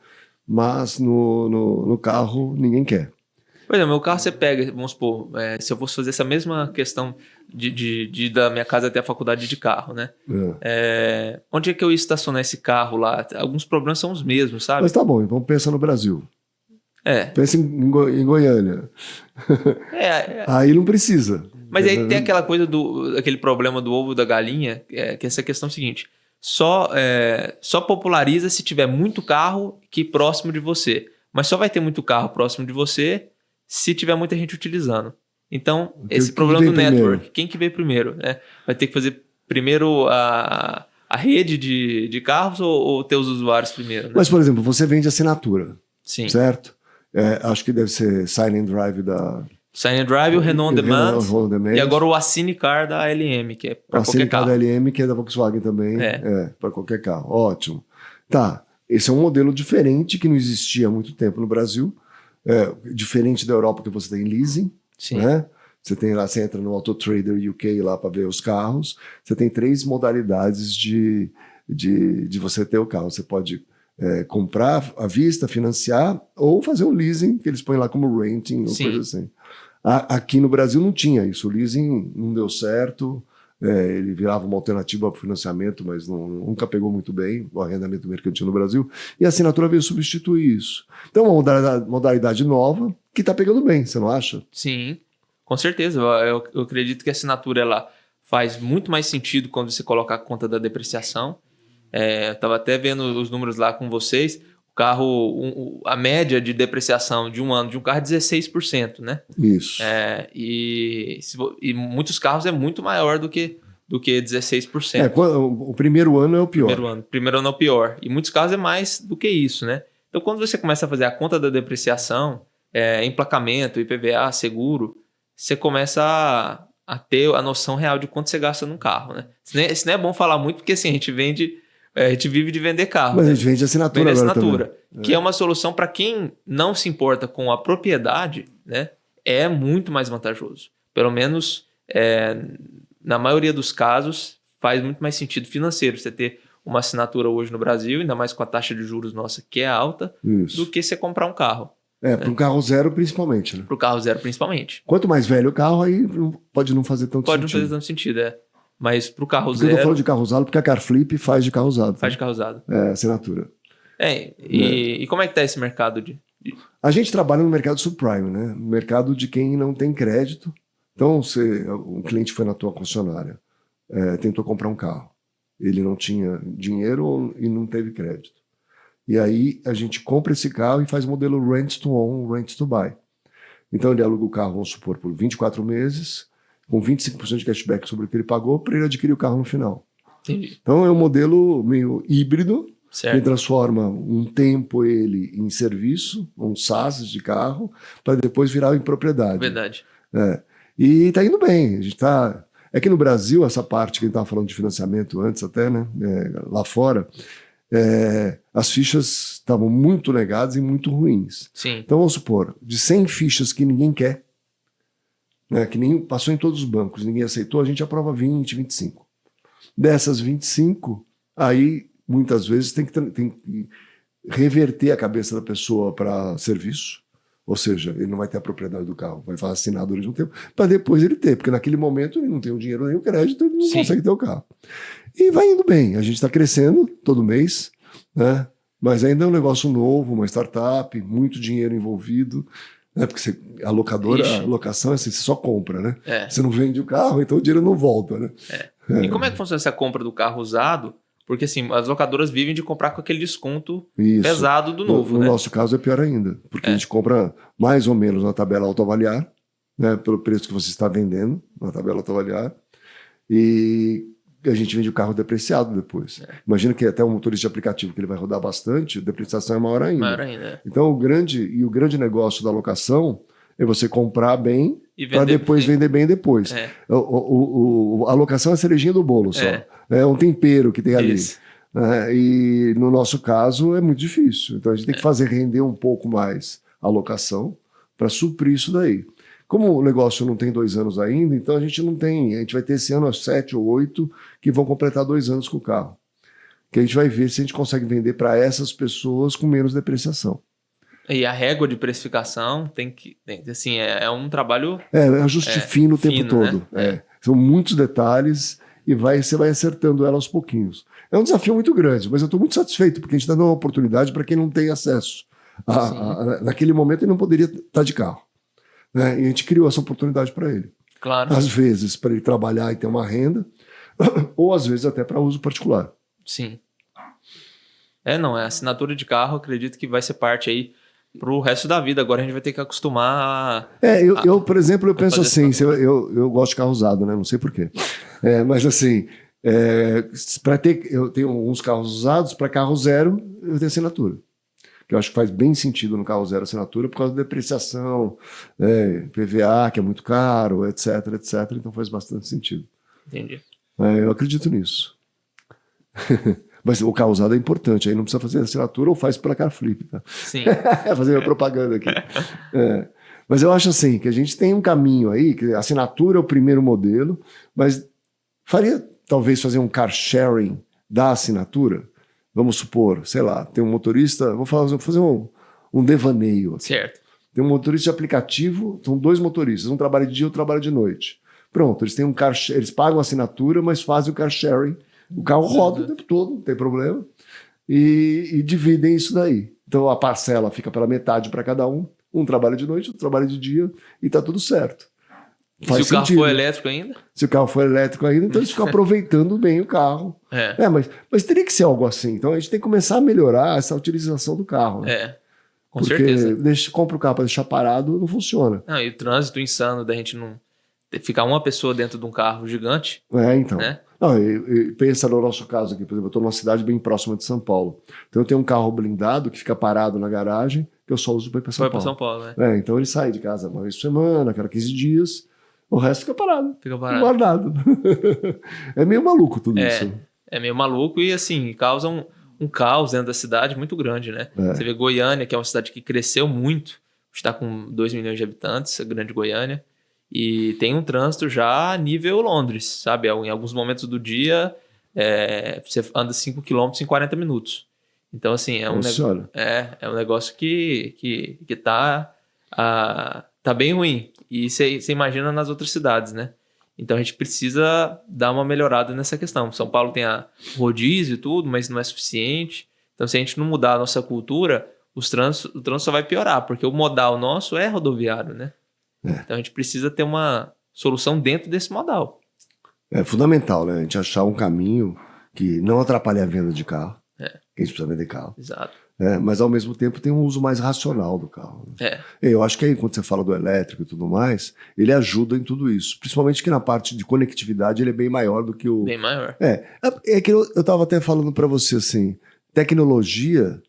mas no carro ninguém quer. Por exemplo, meu carro você pega, vamos supor, se eu fosse fazer essa mesma questão de ir da minha casa até a faculdade de carro, né? Onde é que eu ia estacionar esse carro lá? Alguns problemas são os mesmos, sabe? Mas tá bom, então pensa no Brasil. Pensa em Goiânia. Aí não precisa. Mas aí tem aquela coisa aquele problema do ovo da galinha, que é essa questão seguinte: só populariza se tiver muito carro que próximo de você. Mas só vai ter muito carro próximo de você se tiver muita gente utilizando. Então, esse problema do network, quem que veio primeiro? Né? Vai ter que fazer primeiro a rede de carros ou ter os usuários primeiro? Né? Mas, por exemplo, você vende assinatura, sim, certo? Acho que deve ser Sign and Drive da... Sign and Drive, o Renault On Demand, e agora o Assine Car da LM, que é para qualquer carro. O Assine Car da LM, que é da Volkswagen também, para qualquer carro. Ótimo. Tá, esse é um modelo diferente que não existia há muito tempo no Brasil, diferente da Europa, que você tem leasing, sim, né? Você tem lá, você entra no Auto Trader UK lá para ver os carros. Você tem 3 modalidades de você ter o carro. Você pode comprar à vista, financiar ou fazer um leasing, que eles põem lá como renting ou coisa assim. Aqui no Brasil não tinha isso. O leasing não deu certo. Ele virava uma alternativa para o financiamento, mas nunca pegou muito bem o arrendamento mercantil no Brasil. E a assinatura veio substituir isso. Então, uma modalidade nova que está pegando bem, você não acha? Sim, com certeza. Eu acredito que a assinatura ela faz muito mais sentido quando você coloca a conta da depreciação. Eu estava até vendo os números lá com vocês. O carro, a média de depreciação de um ano de um carro é 16%, né? Isso. E muitos carros é muito maior do que 16%. O primeiro ano é o pior. Primeiro ano é o pior. E muitos carros é mais do que isso, né? Então, quando você começa a fazer a conta da depreciação, emplacamento, IPVA, seguro, você começa a ter a noção real de quanto você gasta num carro, né? Isso não é bom falar muito, porque assim, a gente vive de vender carro. Mas a gente vende assinatura. Vende assinatura, que é uma solução para quem não se importa com a propriedade, né? É muito mais vantajoso. Pelo menos, na maioria dos casos, faz muito mais sentido financeiro você ter uma assinatura hoje no Brasil, ainda mais com a taxa de juros nossa, que é alta, do que você comprar um carro. Para um carro zero, principalmente. Né? Para o carro zero, principalmente. Quanto mais velho o carro, aí pode não fazer tanto sentido. Pode não fazer tanto sentido, Mas para o carro porque zero... eu tô falando de carro usado, porque a Carflip faz de carro usado. Faz de carro usado. Assinatura. E como é que está esse mercado A gente trabalha no mercado subprime, né? No mercado de quem não tem crédito. Então, um cliente foi na tua concessionária, tentou comprar um carro. Ele não tinha dinheiro e não teve crédito. E aí a gente compra esse carro e faz o modelo rent to own, rent to buy. Então ele aluga o carro, vamos supor, por 24 meses, com 25% de cashback sobre o que ele pagou, para ele adquirir o carro no final. Entendi. Então é um modelo meio híbrido, certo, que transforma um tempo ele em serviço, um SaaS de carro, para depois virar em propriedade. Verdade. E está indo bem. A gente tá... É que no Brasil, essa parte que a gente estava falando de financiamento antes até, né? Lá fora, as fichas estavam muito negadas e muito ruins. Sim. Então vamos supor, de 100 fichas que ninguém quer, né, que nem passou em todos os bancos, ninguém aceitou, a gente aprova 20, 25. Dessas 25, aí muitas vezes tem que reverter a cabeça da pessoa para serviço, ou seja, ele não vai ter a propriedade do carro, vai fazer assinar durante um tempo, para depois ele ter, porque naquele momento ele não tem o dinheiro nem o crédito, ele não consegue ter o carro. E vai indo bem, a gente está crescendo todo mês, né? Mas ainda é um negócio novo, uma startup, muito dinheiro envolvido, né? Porque a locação é assim, você só compra, né? Você não vende o carro, então o dinheiro não volta, né? E como é que funciona essa compra do carro usado? Porque assim, as locadoras vivem de comprar com aquele desconto pesado do novo, no né? No nosso caso é pior ainda, porque a gente compra mais ou menos na tabela autoavaliar, né? Pelo preço que você está vendendo, na tabela autoavaliar, e a gente vende o carro depreciado depois. Imagina que até um motorista de aplicativo que ele vai rodar bastante, a depreciação é maior ainda. Maior ainda. Então o grande negócio da locação é você comprar bem e para depois vender bem depois. A locação é a cerejinha do bolo só. É um tempero que tem ali. Isso. E no nosso caso é muito difícil. Então a gente tem que fazer render um pouco mais a locação para suprir isso daí. Como o negócio não tem 2 anos ainda, então a gente não tem. A gente vai ter esse ano 7 ou 8 que vão completar 2 anos com o carro. Que a gente vai ver se a gente consegue vender para essas pessoas com menos depreciação. E a régua de precificação assim, é um trabalho... ajuste fino o tempo fino, todo. né? São muitos detalhes e você vai acertando ela aos pouquinhos. É um desafio muito grande, mas eu estou muito satisfeito, porque a gente está dando uma oportunidade para quem não tem acesso. Naquele momento ele não poderia estar de carro. Né? E a gente criou essa oportunidade para ele. Claro. Às vezes para ele trabalhar e ter uma renda, ou às vezes até para uso particular. Sim. A assinatura de carro, acredito que vai ser parte aí pro resto da vida. Agora a gente vai ter que acostumar eu, por exemplo, eu penso assim, eu gosto de carro usado, né? Não sei porquê. Mas assim, eu tenho alguns carros usados, para carro zero eu tenho assinatura. Que eu acho que faz bem sentido no carro zero assinatura por causa da depreciação, PVA, que é muito caro, etc, etc. Então faz bastante sentido. Entendi. Eu acredito nisso. Mas o carro usado é importante, aí não precisa fazer assinatura ou faz pela Carflip, tá? Sim. Fazer minha propaganda aqui. Mas eu acho assim, que a gente tem um caminho aí, que a assinatura é o primeiro modelo, mas faria talvez fazer um car sharing da assinatura. Vamos supor, sei lá, tem um motorista, vou fazer um devaneio aqui. Certo. Tem um motorista de aplicativo, são 2 motoristas, um trabalha de dia, outro trabalha de noite. Pronto, eles têm eles pagam a assinatura, mas fazem o car sharing. O carro roda o tempo todo, não tem problema. E dividem isso daí. Então a parcela fica pela metade para cada um. Um trabalha de noite, outro trabalha de dia, e está tudo certo. Se o carro for elétrico ainda? Se o carro for elétrico ainda, então eles ficam aproveitando bem o carro. Mas teria que ser algo assim. Então a gente tem que começar a melhorar essa utilização do carro. Né? Com certeza. Porque compra o carro para deixar parado, não funciona. E o trânsito insano da gente não ficar uma pessoa dentro de um carro gigante. Então. Né? Não, e pensa no nosso caso aqui, por exemplo, eu estou numa cidade bem próxima de São Paulo. Então eu tenho um carro blindado que fica parado na garagem, que eu só uso para ir para São Paulo. Vai para São Paulo, né? Então ele sai de casa uma vez por semana, cada 15 dias, o resto fica parado. Guardado. É meio maluco tudo isso. É meio maluco e assim, causa um caos dentro da cidade muito grande, né? Você vê Goiânia, que é uma cidade que cresceu muito, está com 2 milhões de habitantes, a grande Goiânia. E tem um trânsito já nível Londres, sabe? Em alguns momentos do dia, você anda 5 km em 40 minutos. Então, assim, é um negócio que tá bem ruim. E você imagina nas outras cidades, né? Então, a gente precisa dar uma melhorada nessa questão. São Paulo tem a rodízio e tudo, mas não é suficiente. Então, se a gente não mudar a nossa cultura, o trânsito só vai piorar, porque o modal nosso é rodoviário, né? Então a gente precisa ter uma solução dentro desse modal. É fundamental, né? A gente achar um caminho que não atrapalhe a venda de carro. Que a gente precisa vender carro. Exato. Mas ao mesmo tempo tem um uso mais racional do carro. Eu acho que aí quando você fala do elétrico e tudo mais, ele ajuda em tudo isso. Principalmente que na parte de conectividade ele é bem maior do que o... Bem maior. É que eu estava até falando para você assim, tecnologia,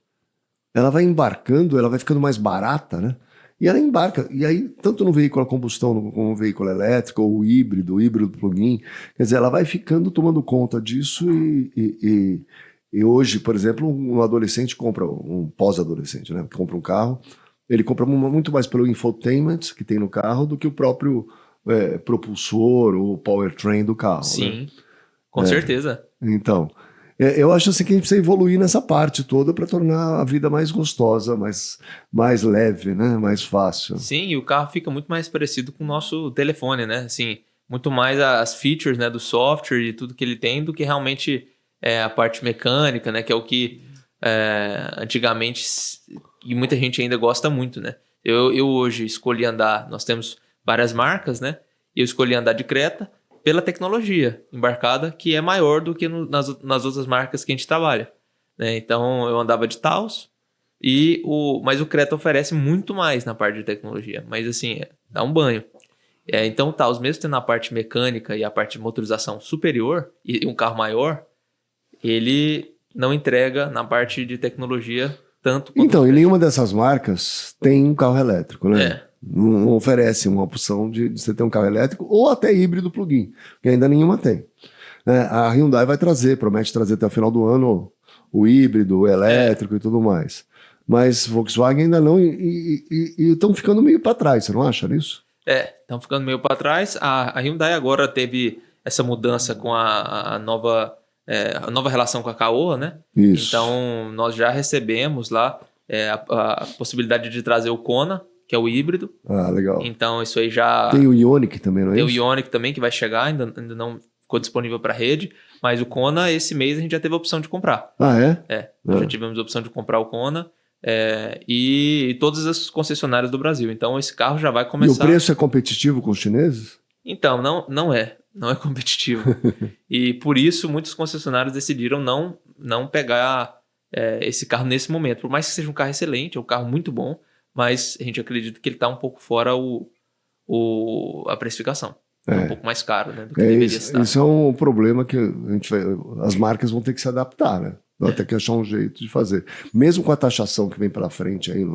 ela vai embarcando, ela vai ficando mais barata, né? E ela embarca, e aí, tanto no veículo a combustão como no veículo elétrico, ou o híbrido plug-in, quer dizer, ela vai ficando tomando conta disso e hoje, por exemplo, um adolescente compra, um pós-adolescente, né, que compra um carro, ele compra muito mais pelo infotainment que tem no carro do que o próprio propulsor ou powertrain do carro. Sim, né? Com certeza. Então... eu acho assim que a gente precisa evoluir nessa parte toda para tornar a vida mais gostosa, mais leve, né? Mais fácil. Sim, e o carro fica muito mais parecido com o nosso telefone, né? Assim, muito mais as features, né, do software e tudo que ele tem do que realmente a parte mecânica, né? Que é o que antigamente e muita gente ainda gosta muito, né? Eu hoje escolhi andar, nós temos várias marcas, né? Eu escolhi andar de Creta pela tecnologia embarcada, que é maior do que nas outras marcas que a gente trabalha. Né? Então, eu andava de Taos, mas o Creta oferece muito mais na parte de tecnologia. Mas, assim, dá um banho. Então, o Taos, mesmo tendo a parte mecânica e a parte de motorização superior, e um carro maior, ele não entrega na parte de tecnologia tanto quanto... Então, e nenhuma dessas marcas tem um carro elétrico, né? Não oferece uma opção de você ter um carro elétrico ou até híbrido plug-in, que ainda nenhuma tem. A Hyundai vai trazer, promete trazer até o final do ano o híbrido, o elétrico e tudo mais. Mas Volkswagen ainda não, e estão ficando meio para trás, você não acha isso? Estão ficando meio para trás. A Hyundai agora teve essa mudança com a nova relação com a Caoa, né? Isso. Então, nós já recebemos lá a possibilidade de trazer o Kona, que é o híbrido. Ah, legal. Então, isso aí já... Tem o Ioniq também, não é isso? Tem o Ioniq também, que vai chegar, ainda não ficou disponível para rede, mas o Kona, esse mês, a gente já teve a opção de comprar. Ah, é? Nós já tivemos a opção de comprar o Kona, e todas as concessionárias do Brasil. Então, esse carro já vai começar... E o preço é competitivo com os chineses? Então, não é competitivo. E por isso, muitos concessionários decidiram não pegar esse carro nesse momento. Por mais que seja um carro excelente, é um carro muito bom, mas a gente acredita que ele está um pouco fora a precificação. É um pouco mais caro, né, do que deveria estar. Isso é um problema que as marcas vão ter que se adaptar, né? Vão ter que achar um jeito de fazer. Mesmo com a taxação que vem pela frente aí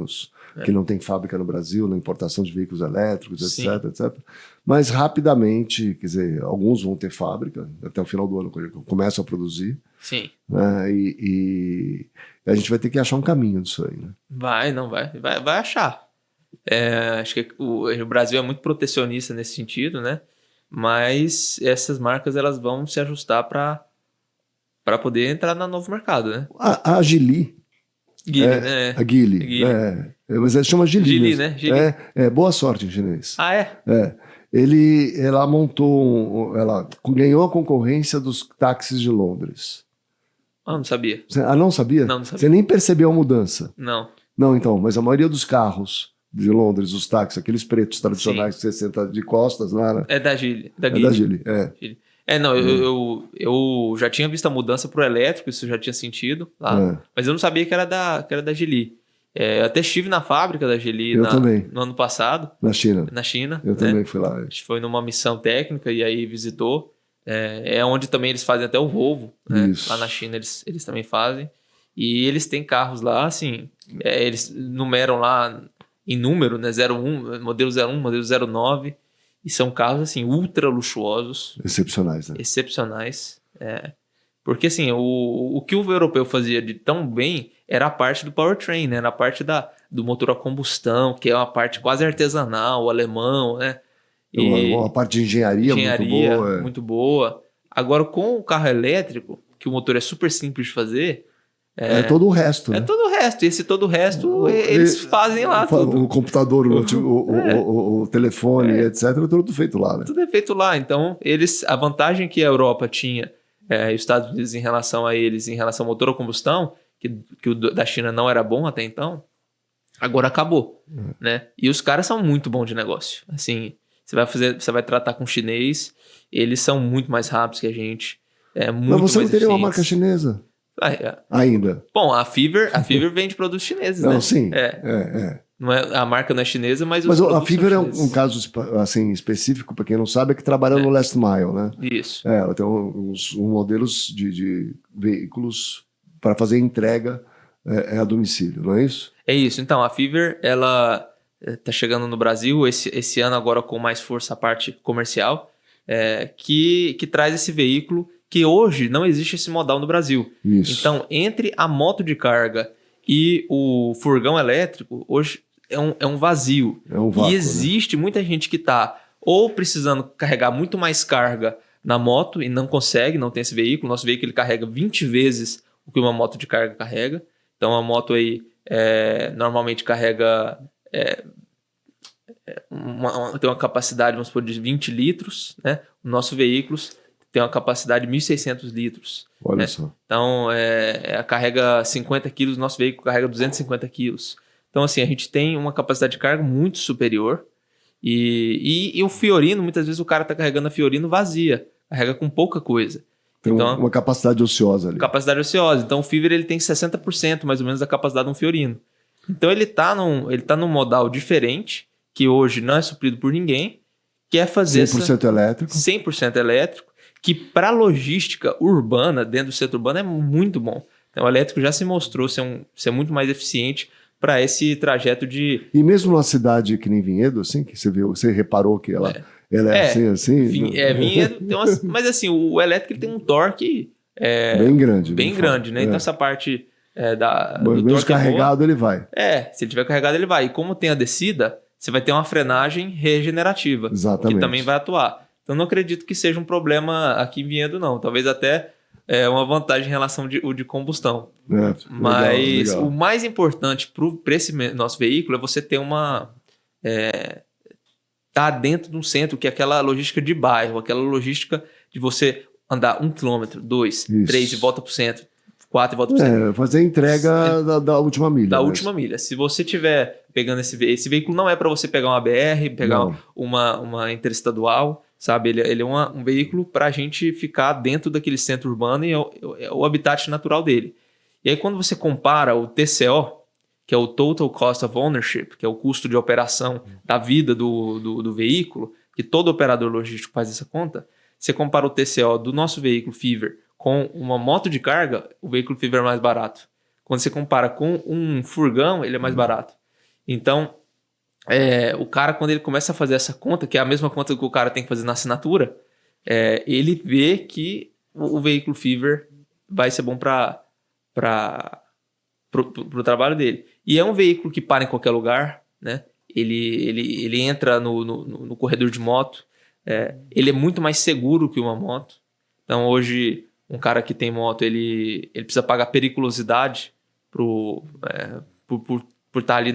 que não tem fábrica no Brasil, na importação de veículos elétricos, etc. Mas rapidamente, quer dizer, alguns vão ter fábrica, até o final do ano começam a produzir. Sim. Né? E a gente vai ter que achar um caminho disso aí, né? Vai achar. Acho que o Brasil é muito protecionista nesse sentido, né? Mas essas marcas elas vão se ajustar para poder entrar no novo mercado, né? A Geely. Geely, né? A Geely. Mas ela chama Geely. Geely, né? Geely. Boa sorte em chinês. Ah, é? Ela montou, ela ganhou a concorrência dos táxis de Londres. Ah, não sabia. Não sabia? Não sabia. Você nem percebeu a mudança? Não. Não, então, mas a maioria dos carros de Londres, os táxis, aqueles pretos tradicionais que você senta de costas lá, né? É da Geely. Da Geely, Geely. Eu já tinha visto a mudança pro elétrico, isso eu já tinha sentido lá, mas eu não sabia que era da Geely. Eu até estive na fábrica da Geely no ano passado. Na China. Na China. Eu também fui lá. A gente foi numa missão técnica e aí visitou. Onde também eles fazem até o Volvo. Né? Lá na China eles também fazem. E eles têm carros lá, assim, eles numeram lá em número, né? 01, modelo 01, modelo 09. E são carros, assim, ultra luxuosos. Excepcionais, né? Excepcionais. Porque, assim, o que o europeu fazia de tão bem era a parte do powertrain, né? Era a parte do motor a combustão, que é uma parte quase artesanal, alemão, né? Uma parte de engenharia muito boa. Muito boa. Agora, com o carro elétrico, que o motor é super simples de fazer... todo o resto, né? Todo o resto. E esse todo o resto, eles fazem lá tudo. O computador, o telefone, etc. É tudo feito lá, né? Tudo é feito lá. Então, a vantagem que a Europa tinha, e os Estados Unidos em relação a eles, em relação ao motor a combustão, que o da China não era bom até então, agora acabou, né? E os caras são muito bons de negócio. Assim, você vai tratar com chinês, eles são muito mais rápidos que a gente. Mas você não teria uma marca chinesa? Ainda. Bom, a Fiverr vende produtos chineses, né? Não, sim. Não é, a marca não é chinesa, mas a Fiverr é um caso assim, específico, para quem não sabe, é que trabalha no Last Mile, né? Isso. Ela tem uns modelos de veículos para fazer entrega a domicílio, não é isso? É isso. Então, a Fiverr, ela está chegando no Brasil esse ano agora com mais força a parte comercial, que traz esse veículo que hoje não existe esse modal no Brasil. Isso. Então, entre a moto de carga e o furgão elétrico, hoje é um vazio. É um vácuo, e existe muita gente que está ou precisando carregar muito mais carga na moto e não consegue, não tem esse veículo. Nosso veículo ele carrega 20 vezes o que uma moto de carga carrega. Então, a moto aí normalmente carrega... tem uma capacidade, vamos supor, de 20 litros, né? O nosso veículo tem uma capacidade de 1.600 litros. Olha só. Então, carrega 50 quilos, nosso veículo carrega 250 quilos. Então, assim, a gente tem uma capacidade de carga muito superior. E o Fiorino, muitas vezes o cara está carregando a Fiorino vazia. Carrega com pouca coisa. Tem uma capacidade ociosa ali. Capacidade ociosa. Então, o Fiverr ele tem 60% mais ou menos da capacidade de um Fiorino. Então, ele tá num modal diferente, que hoje não é suprido por ninguém, que é fazer 100% elétrico. 100% elétrico, que para logística urbana, dentro do centro urbano, é muito bom. Então, o elétrico já se mostrou ser muito mais eficiente para esse trajeto de... E mesmo numa cidade que nem Vinhedo, assim, que você reparou que ela é assim? Vinhedo, mas assim, o elétrico ele tem um torque bem grande. Bem grande, né? Então essa parte do mesmo torque carregado ele vai. se ele tiver carregado ele vai. E como tem a descida, você vai ter uma frenagem regenerativa. Exatamente. Que também vai atuar. Então não acredito que seja um problema aqui em Vinhedo, não. Talvez até uma vantagem em relação de combustão. Mas legal. o mais importante para esse nosso veículo é você ter tá dentro de um centro, que é aquela logística de bairro, aquela logística de você andar 1 quilômetro, 2, 3 e volta para o centro, 4 e volta para o centro. Fazer a entrega da última milha. Da última milha. Se você estiver pegando esse veículo, não é para você pegar uma BR, pegar uma interestadual, sabe? Ele é um veículo para a gente ficar dentro daquele centro urbano e é o habitat natural dele. E aí quando você compara o TCO, que é o Total Cost of Ownership, que é o custo de operação da vida do veículo, que todo operador logístico faz essa conta, você compara o TCO do nosso veículo Fever com uma moto de carga, o veículo Fever é mais barato. Quando você compara com um furgão, ele é mais barato. Então, o cara, quando ele começa a fazer essa conta, que é a mesma conta que o cara tem que fazer na assinatura, ele vê que o veículo Fever vai ser bom para o trabalho dele. E é um veículo que para em qualquer lugar, né? Ele entra no corredor de moto. Ele é muito mais seguro que uma moto. Então, hoje, um cara que tem moto, ele precisa pagar periculosidade por estar ali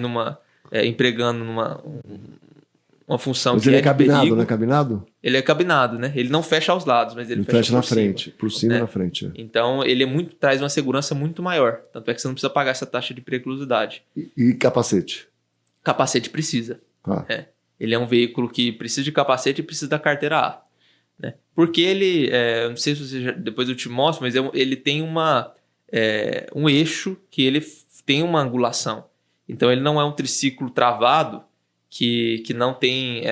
empregando uma função. Mas que ele é de cabinado, perigo. não é cabinado? Ele é cabinado, né? Ele não fecha aos lados, mas ele fecha na por cima, frente, por cima e né? na frente. Então, ele traz uma segurança muito maior. Tanto é que você não precisa pagar essa taxa de periculosidade. E capacete? Capacete precisa. Ele é um veículo que precisa de capacete e precisa da carteira A. Né? Porque ele, não sei se você depois eu te mostro, mas ele tem um eixo que ele tem uma angulação. Então, ele não é um triciclo travado que não tem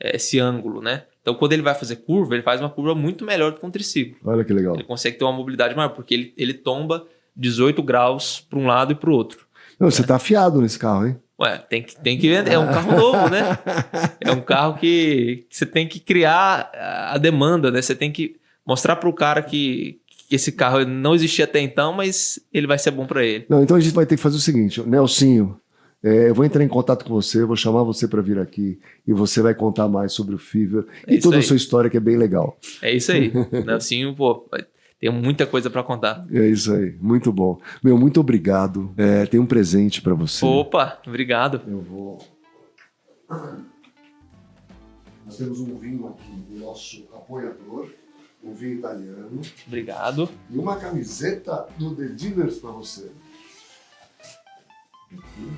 esse ângulo, né? Então, quando ele vai fazer curva, ele faz uma curva muito melhor do que um triciclo. Olha que legal. Ele consegue ter uma mobilidade maior, porque ele tomba 18 graus para um lado e para o outro. Não, você tá afiado nesse carro, hein? Tem que vender. É um carro novo, né? É um carro que você tem que criar a demanda, né? Você tem que mostrar para o cara que esse carro não existia até então, mas ele vai ser bom para ele. Não, então a gente vai ter que fazer o seguinte, Nelsinho, eu vou entrar em contato com você, vou chamar você para vir aqui e você vai contar mais sobre o Fever e toda a sua história, que é bem legal. É isso aí. Nelsinho, tem muita coisa para contar. É isso aí, muito bom. Muito obrigado. Tem um presente para você. Opa, obrigado. Eu vou... Nós temos um vinho aqui do nosso apoiador, um vinho italiano. Obrigado. E uma camiseta do The Dealers para você. Aqui.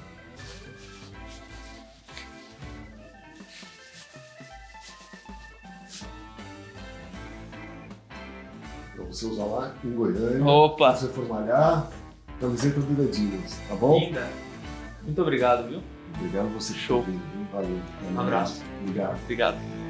Pra você usar lá em Goiânia. Opa! Se você for malhar, camiseta do The Dealers, tá bom? Linda. Muito obrigado, viu? Obrigado você. Show. Valeu. Um abraço. Obrigado. Obrigado.